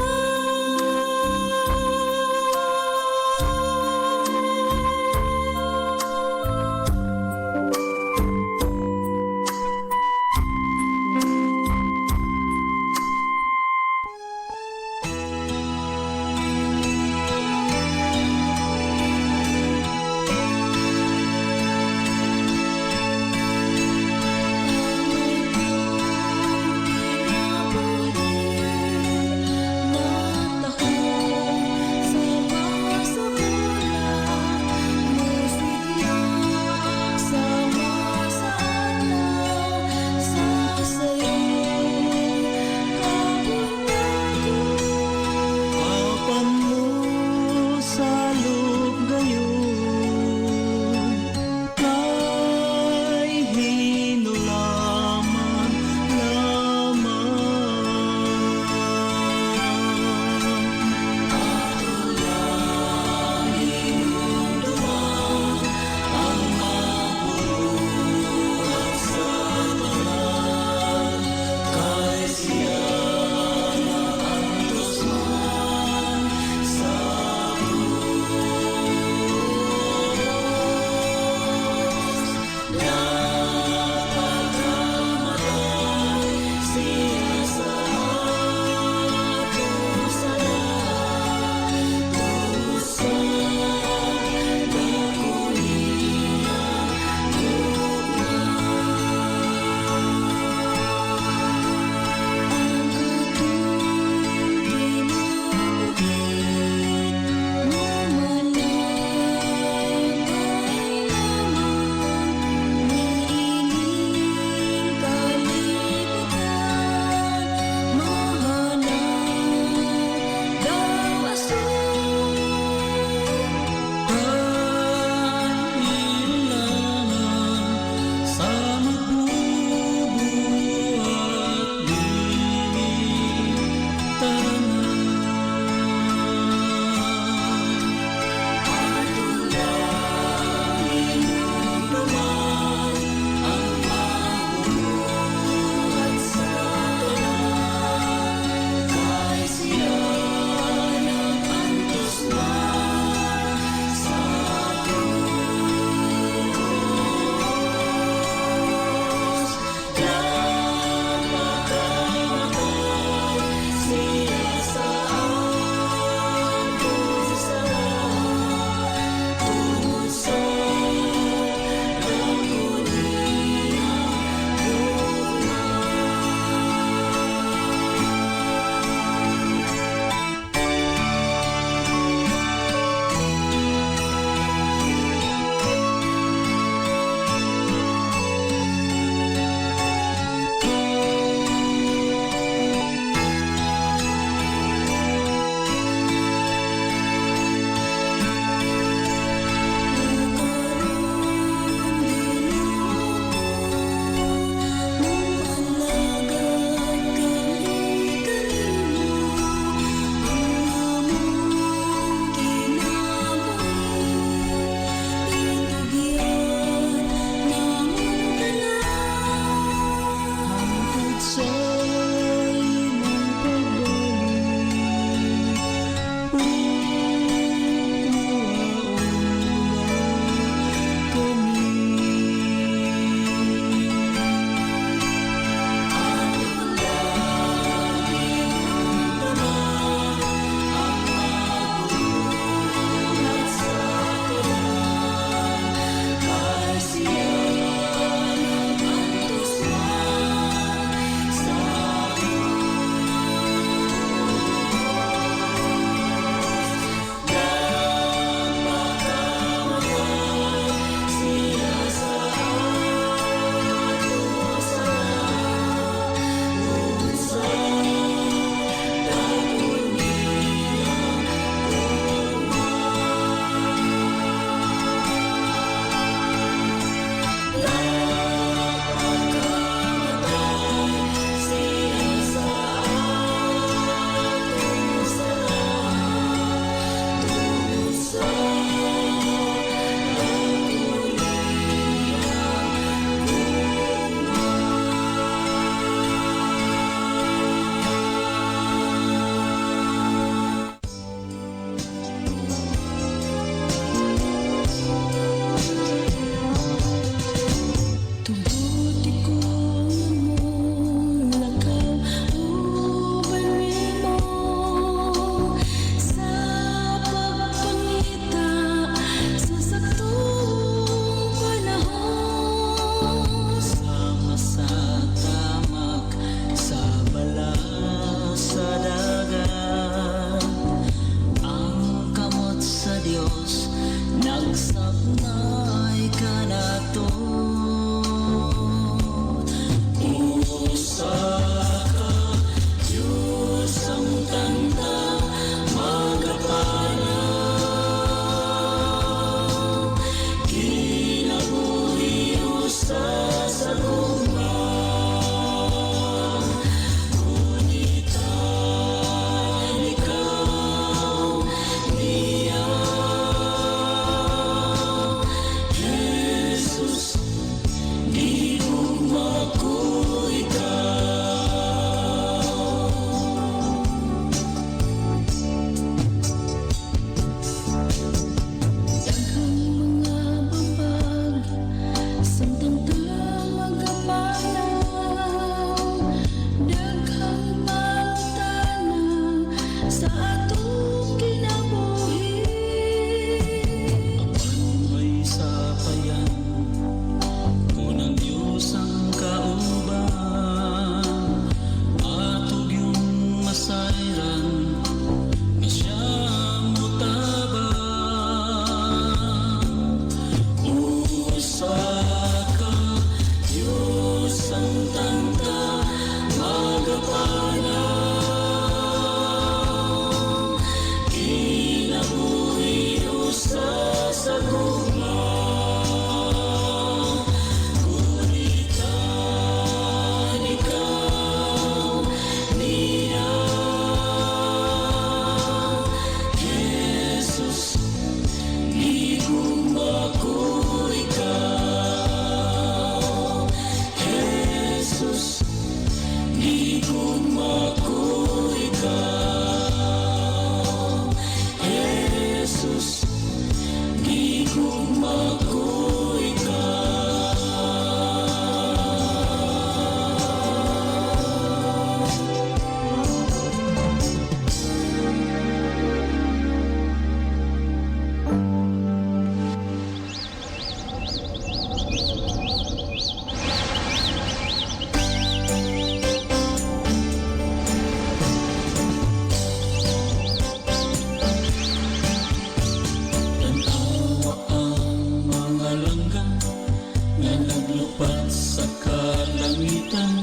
lupat sa kalangitan.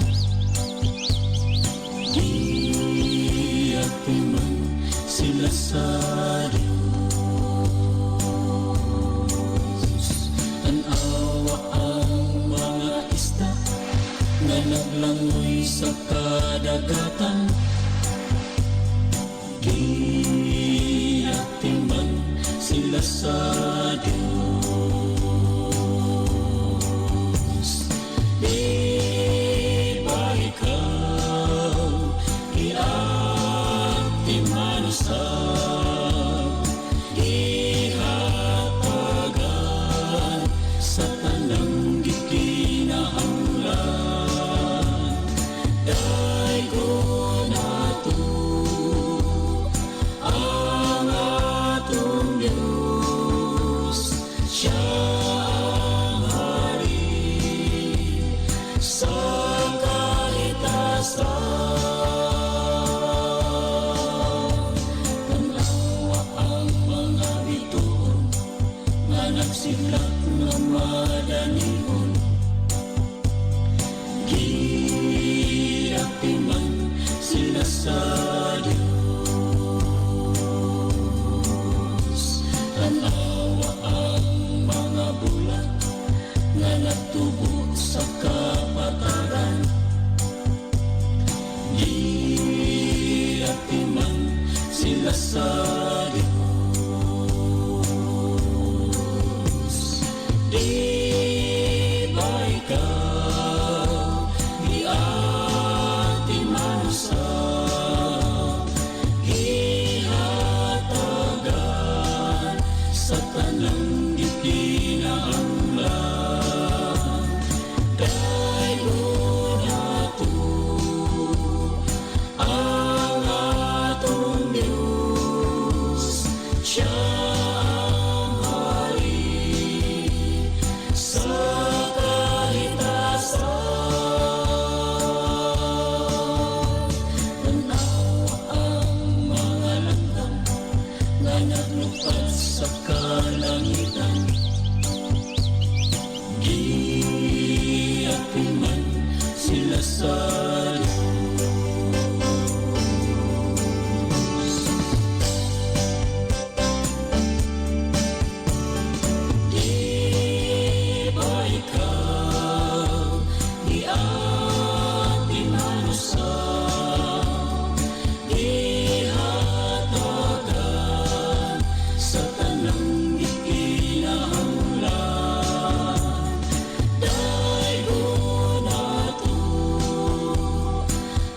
Giatiman sila sa Diyos. Tanawa ang mga isda na naglangoy sa kadagatan. Giatiman sila sa Diyos. Di ba ikaw iatiman sa ihatagan sa tanang gikinahanglan? Daigo nato ang atong Diyos, siya ang hari sa kahitasan. Tanawa ang mga bituon nga nagsiglak nga madanihon. Giatiman sila sa Diyos. Tanawa ang mga bulat nga nagtubo sa kapatagan. Giatiman sila sa Diyos. Di ba ikaw giatiman sa ihatagan sa tanang gikinahanglan? Daigo nato ang atong Diyos, siya ang hari sa kahitasan. Tanawa ang mga langgam nga naglupad sa kalangitan. Giatiman sila sa Diyos. Di ba ikaw giatiman sa ihatagan sa tanang gikinahanglan? Daigo nato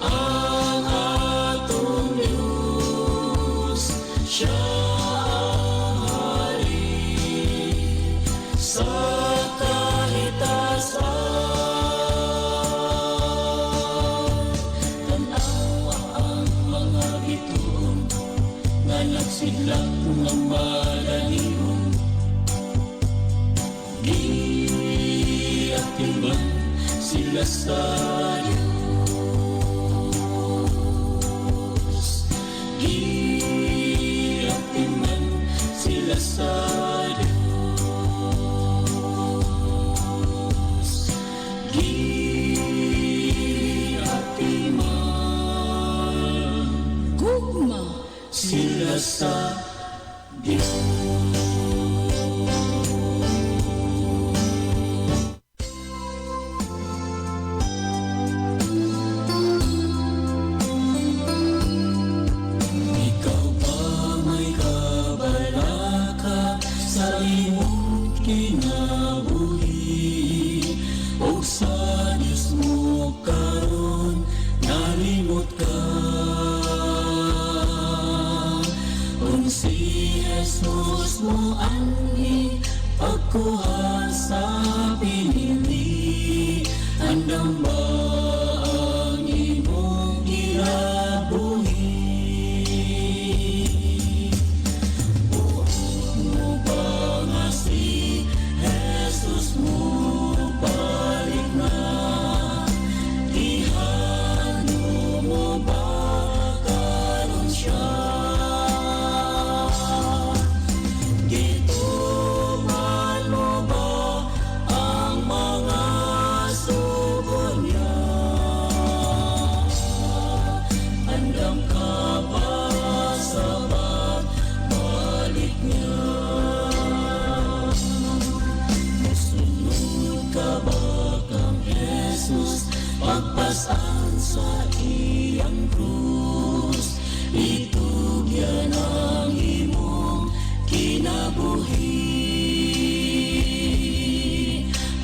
ang atong Diyos, siya ang hari sa kahitasan. Tanawa ang mga bituon nga nagsiglak nga madanihon. Giatiman sila sa Diyos. Giatiman sila sa Diyos. Giatiman Gugma. sila sa Diyos. Ikaw ba may kabalaka sa imong kinabuhi? O sa Diyos mo karon nalimot ka? Kung si Jesus mo anhi pagkuha sa pinili, andam ba ang imong kinabuhi? Buot mo ba nga si Jesus mo balik na? Ihano mo ba karon siya? Gituman mo ba ang mga katasan sa iyang krus, itugyan ang imong kinabuhi.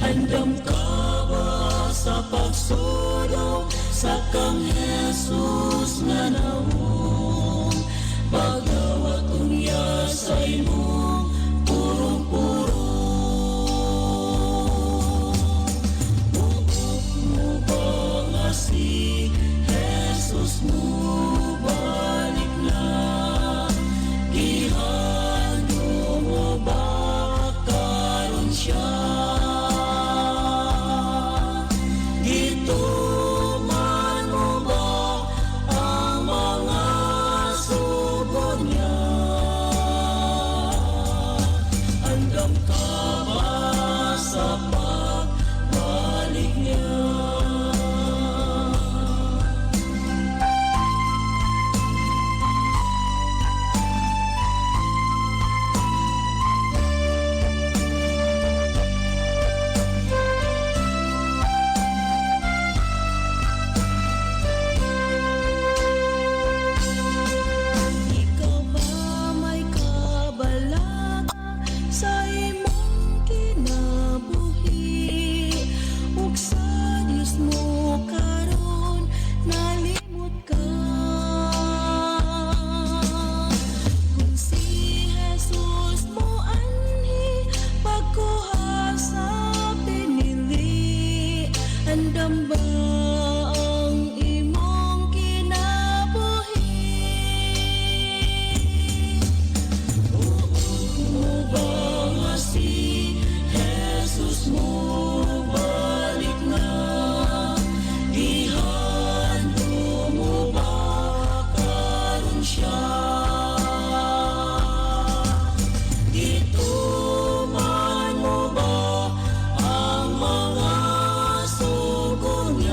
Andam ka ba sa pagsulong sa kang Jesus nga naong pagdawat unya sa imong purong-purong. Buot mo ba nga si Jesus mo balik na? Ihando mo ba karon siya? Gituman mo ba ang mga sugod niya? Andam ka ba sa pagbalik niya? Ikaw ba may kabalak sa imong kinabuhi? Ug sa Dios mo karon nalimot ka. Kung si Jesus mo anhi pagkuha sa pinili, andam ba ang imong kinabuhi? Mo ba nga si Jesus mo balik na? Ihando mo ba karon siya? Gituman mo ba ang mga sugo niya?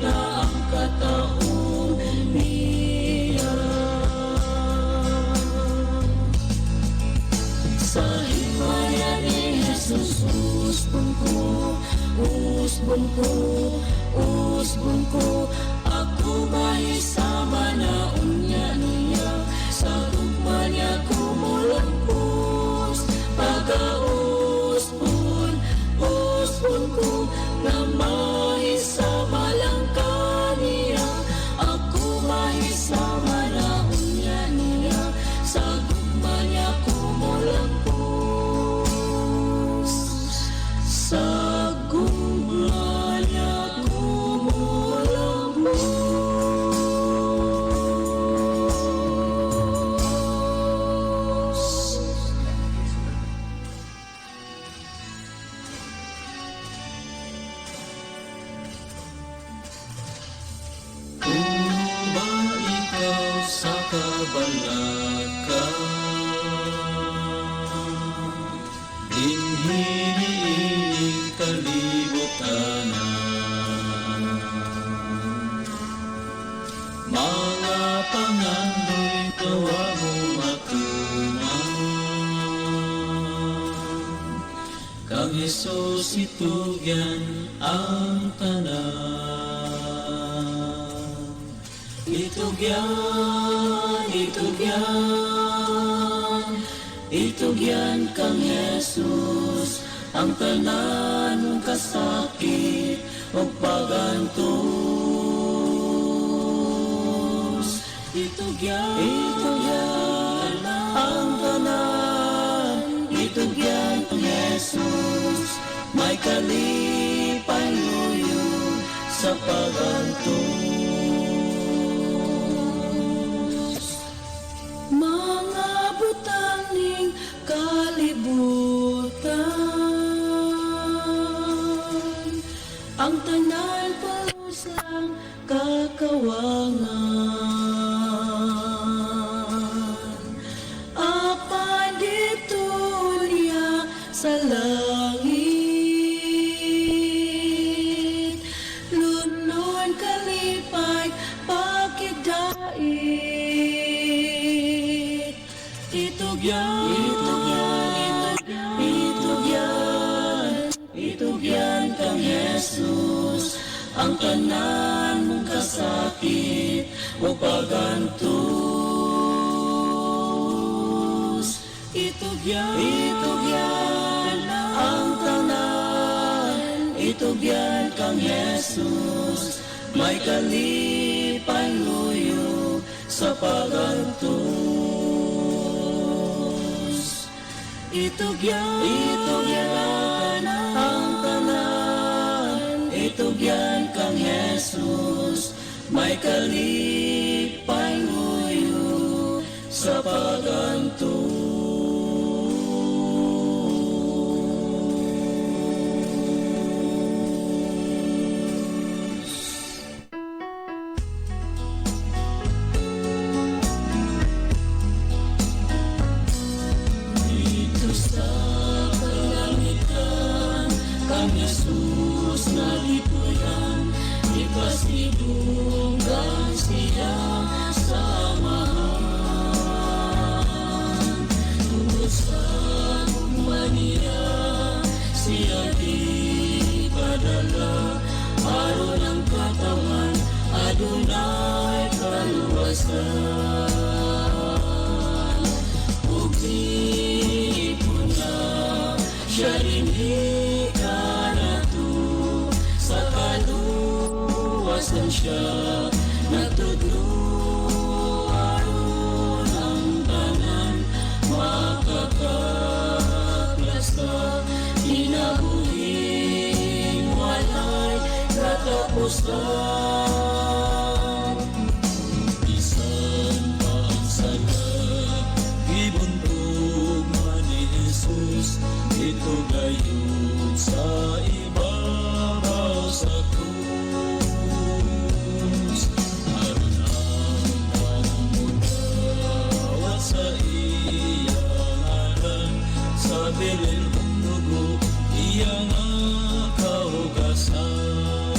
na ang kataong niya. Sa himaya ni Jesus, usbon ko, ako mahisama na unya niya. Sa gugma niya kumulampos, pag-auspon ko, na mahisama lang kaniya. Ako mahisama na unya niya. Sa gugma niya kumulampos, sa gugma niya kumulampos. Kung ba ikaw sa kabalakan, dinhiniining kalibutan, mga pangandoy gawa mo matuman. Kang Jesus itugyan ang tanan. Itugyan kang Jesus ang tanan mong kasakit o pagantos. Itugyan ang tanan, itugyan kang Jesus, may kalipay luyo sa pagantos. Mga butang ning kalibutan, ang tanan palos lang kakawangan. Apan dito niya sa langit, lunon kalipay pagkidait. Itugyan kang Jesus ang tanan mong kasakit o pagantos. Itugyan ang tanan, itugyan kang Jesus, may kalipay luyo sa pagantos. Itugyan ang tanan, itugyan kang Jesus, may kalipay luyo sa pagantos. Dito sa kalangitan, kang Jesus na lipuyan, ipasibunggan siya sa amahan. Tungkol sa kumaniya, siya di padala, aron ang katawan, adunay kaluwasan. Ugniipon na siya rinhi kanatu, sa kaluwasan siya natudlo, aron ang tanan makakaklasa, inabuhing walay katapusan. Bisan pa ang salat, gibuntog man ni Jesus, ito gayud sa ibabaw sa krus. Aron ang pangungawat sa iyang ngalan, sa bilin kong dugo, iyang kahugasan.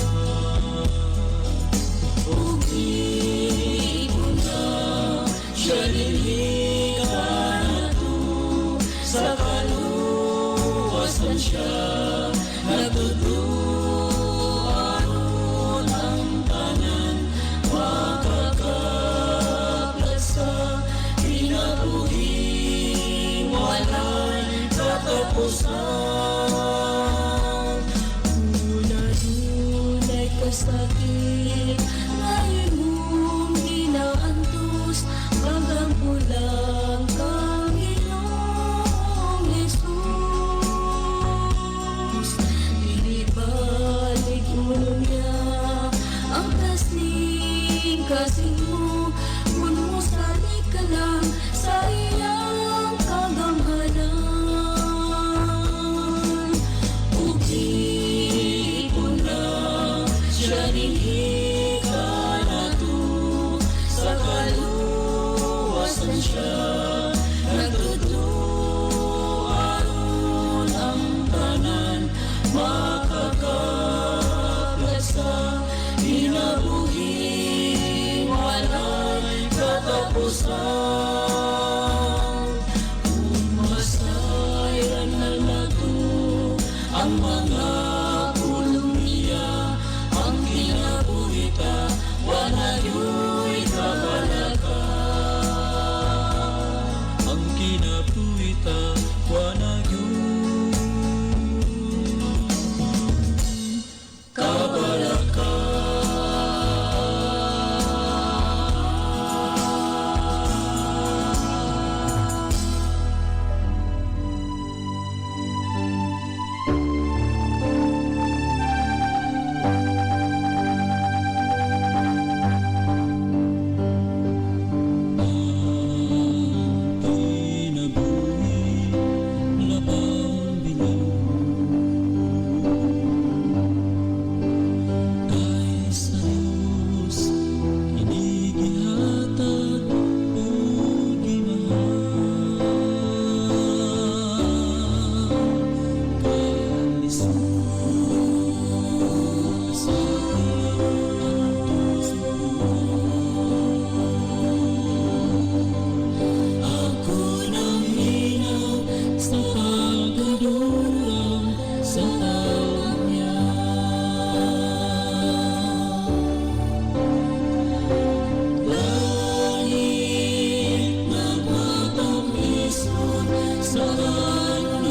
sakit ngayon mong ginaantos bagang pulang Panginoong Jesus. Pinibalik mo niya ang kasing mo, puno salik ka lang sa iyang kagamhanan. Ugipon lang siya dinhi ka na to, sa kaluwasan siya nagtutluan ang tanan makakapasa inabuhi walay katapusan. Umasayran na lago ang mga pulong niya, ang kinabuhita wanayo'y kabalaka. Ang kinabuhita wanayo'y Kabalaka. kinabuhi labang bilang kay sa Diyos kinigihatag o gimahal kay Jesus sa atin ang Ako nang minaw sa pagdudulang sa tawag niya. Langit nagmatapisun sa kanan,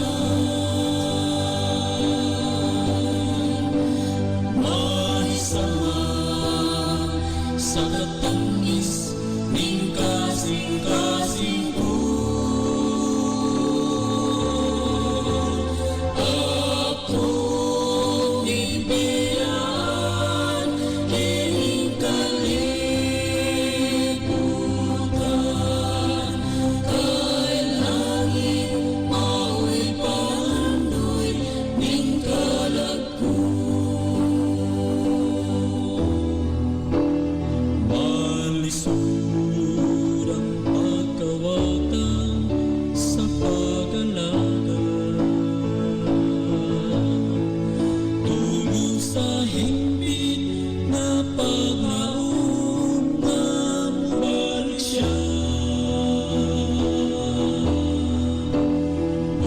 mahisama sa katangis ning kasing-kasing ko. Akong bibiyaan kining kalibutan, kay langit mao'y pandoy ning kalagko. Malisod ang pagkawatan sa pag-alaga, tulo sa himpit na paglaom na mabalik siya.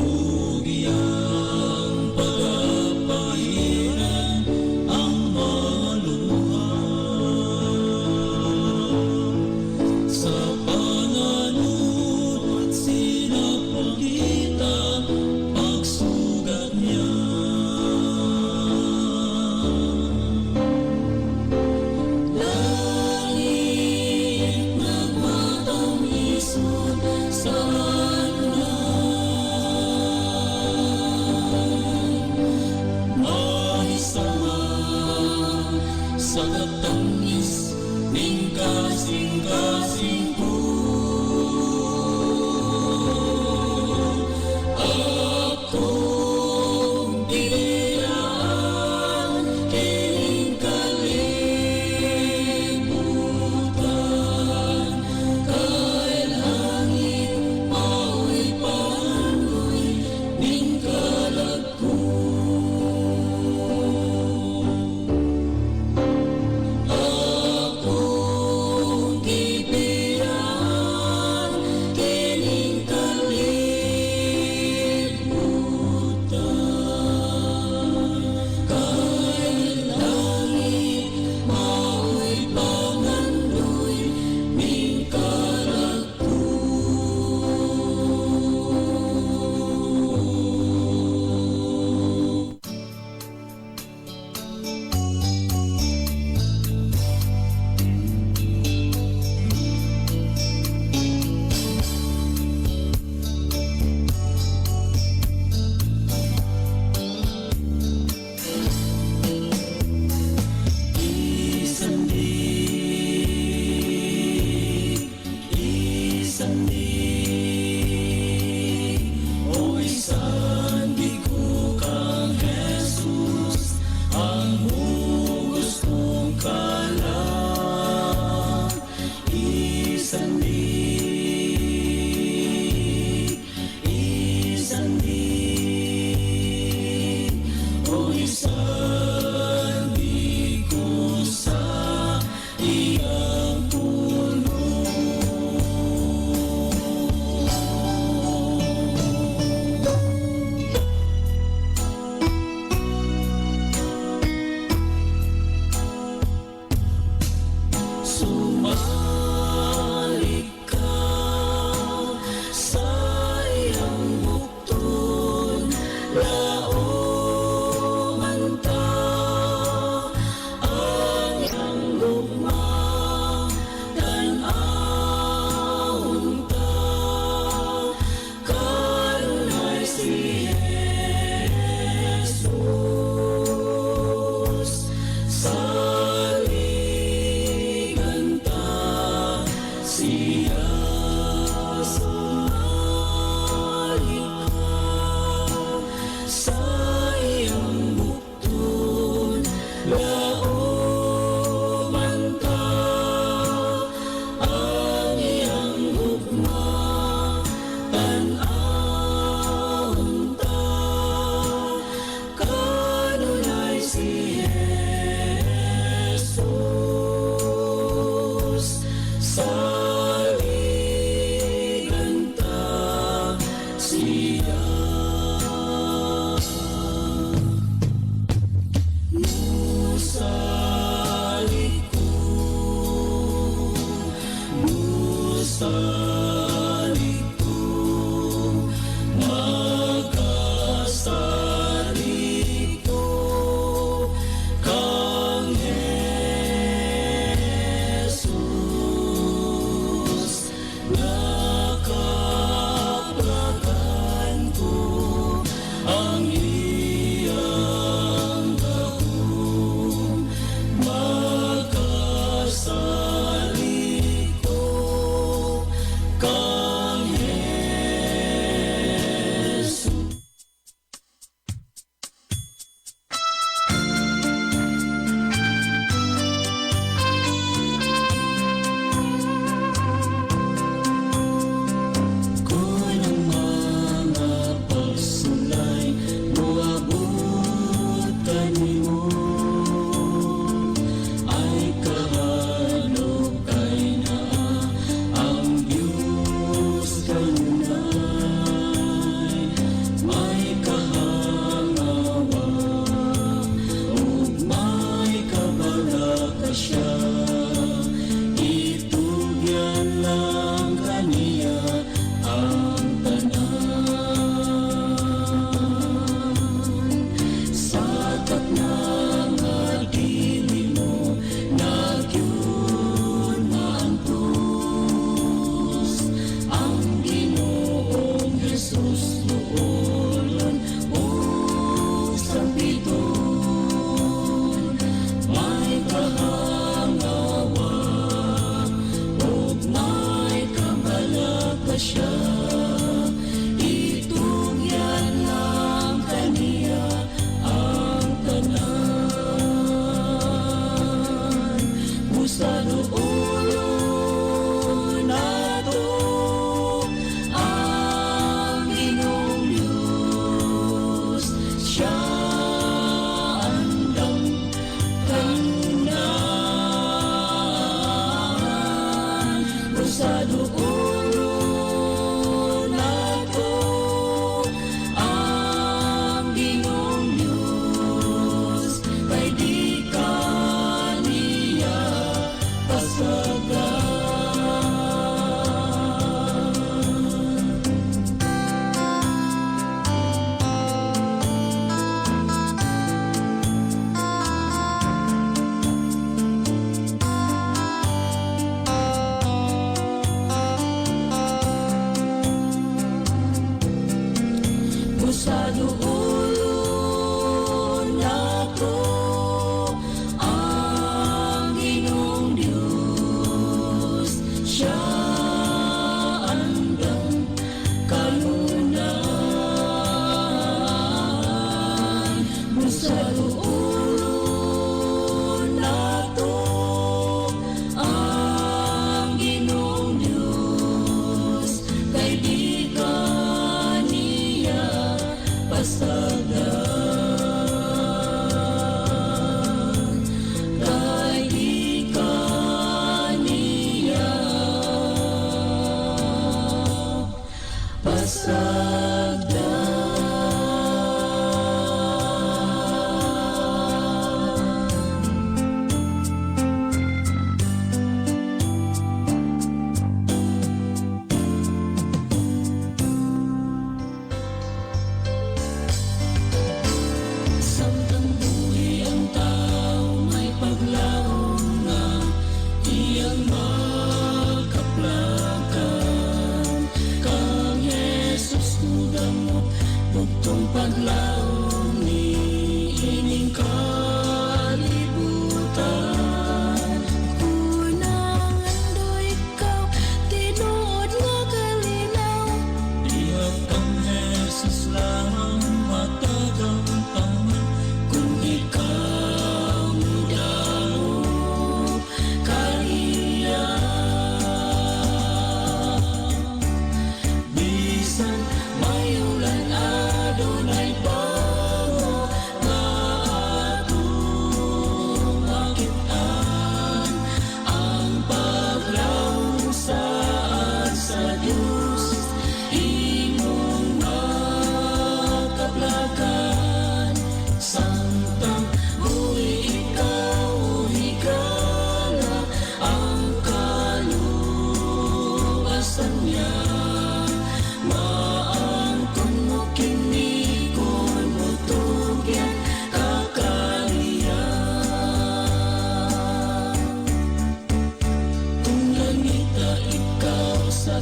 Ugiyang pagpahiran ang maluha, sa panganod sinapakita pagsugat niya. Langit nagmatapisun sa kanan, mahisama sa katangis ning kasing-kasing ko. Akong bibiyaan kining kalibutan, kay langit mao'y pandoy ning kalagko.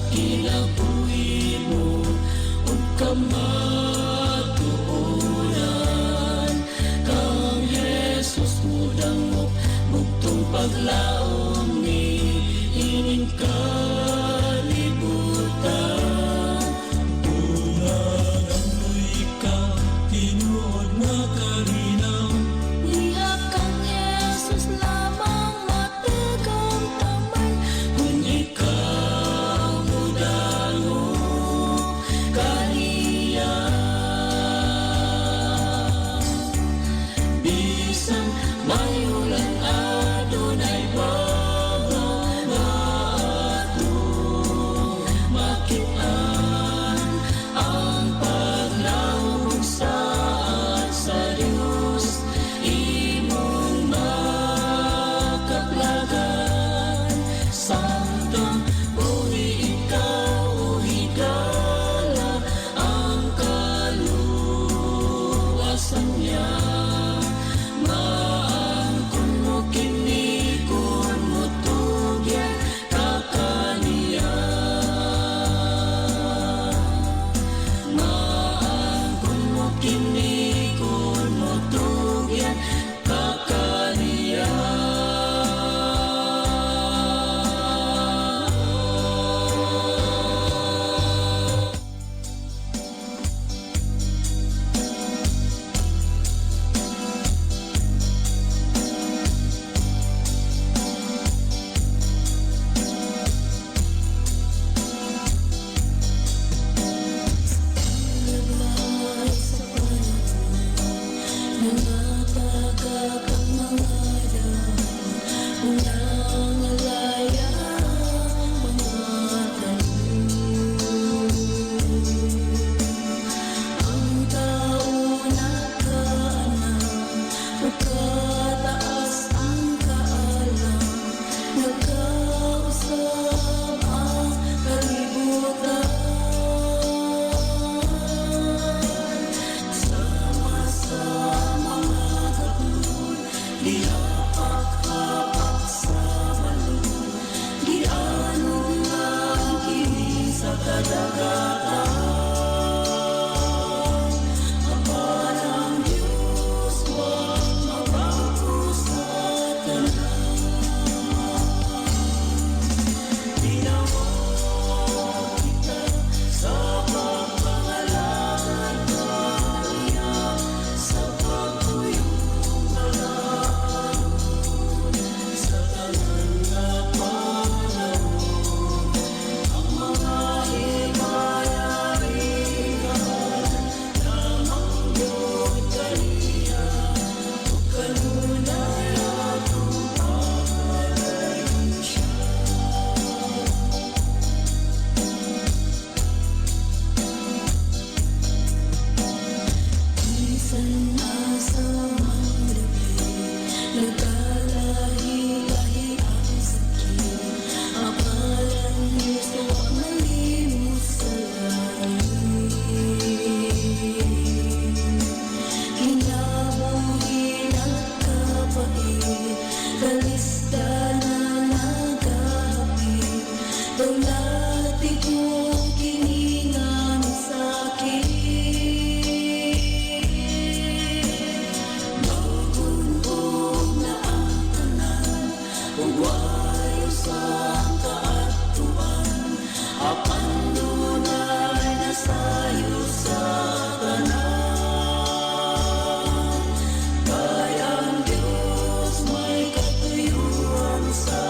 kinabuhi mo ug kamatuoran kang Jesus mudang mo bugtong paglaom ni ining kalibutan. Unang ikaw, tinuod nga karinaw. Lihat kang Jesus lamang matagang tamay kung ikaw mudang mo kaniya. Bisan mayulan adunay bangan nga atong makitaan ang paglawog saan sa Diyos imong makapлагan. Samtang buhi ikaw o higala ang kaluwasan niya. Maangkon mo kini kung mutugyan kakaniya. Maangkon mo kini kung mutugyan kakaniya. Labay sa panahon, nangataga kang mga dahon, unang alaya ang mga tanim. Ang tao nagkaalam, nagkataas ang kaalam, nagkausap ang kalibutan. Sama-sama mga gapon, di hapak-hapak sa balon, di anong lang kini sa kadagatan. Ang Diyos wag mabago sa tanan. Tinawag kita sa pagpangalagan kaniya, sa pagtuyong balaod, sa tanan nga panahon. Ang mga himaya-himayan lamang Diyos kaniya, ug kanunay atong pagkalayon siya. Minsan nasa mga gabi, nagkalahi-lahi ang sakit. Akalan gusto ang malimos sa langit. Kinabuhi nagkapait, kalista na nagkahapit. Dawlati ko kini nga misakit. Magunod na ang tanan, ug wayos ang kaadtuan. Apan dunay nasayo sa tanan. Kaya ang Diyos may katuyuan sa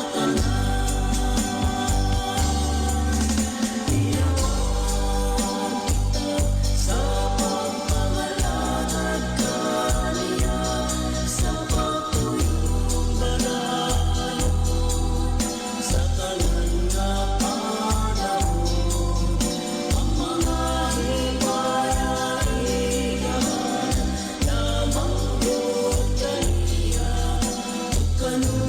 tanan. Tinawag kita sa pagpangalagan kaniya, sa pagtuyong balaod, sa tanan nga panahon. Ang mga himaya-himayan lamang Diyos kaniya, ug kanunay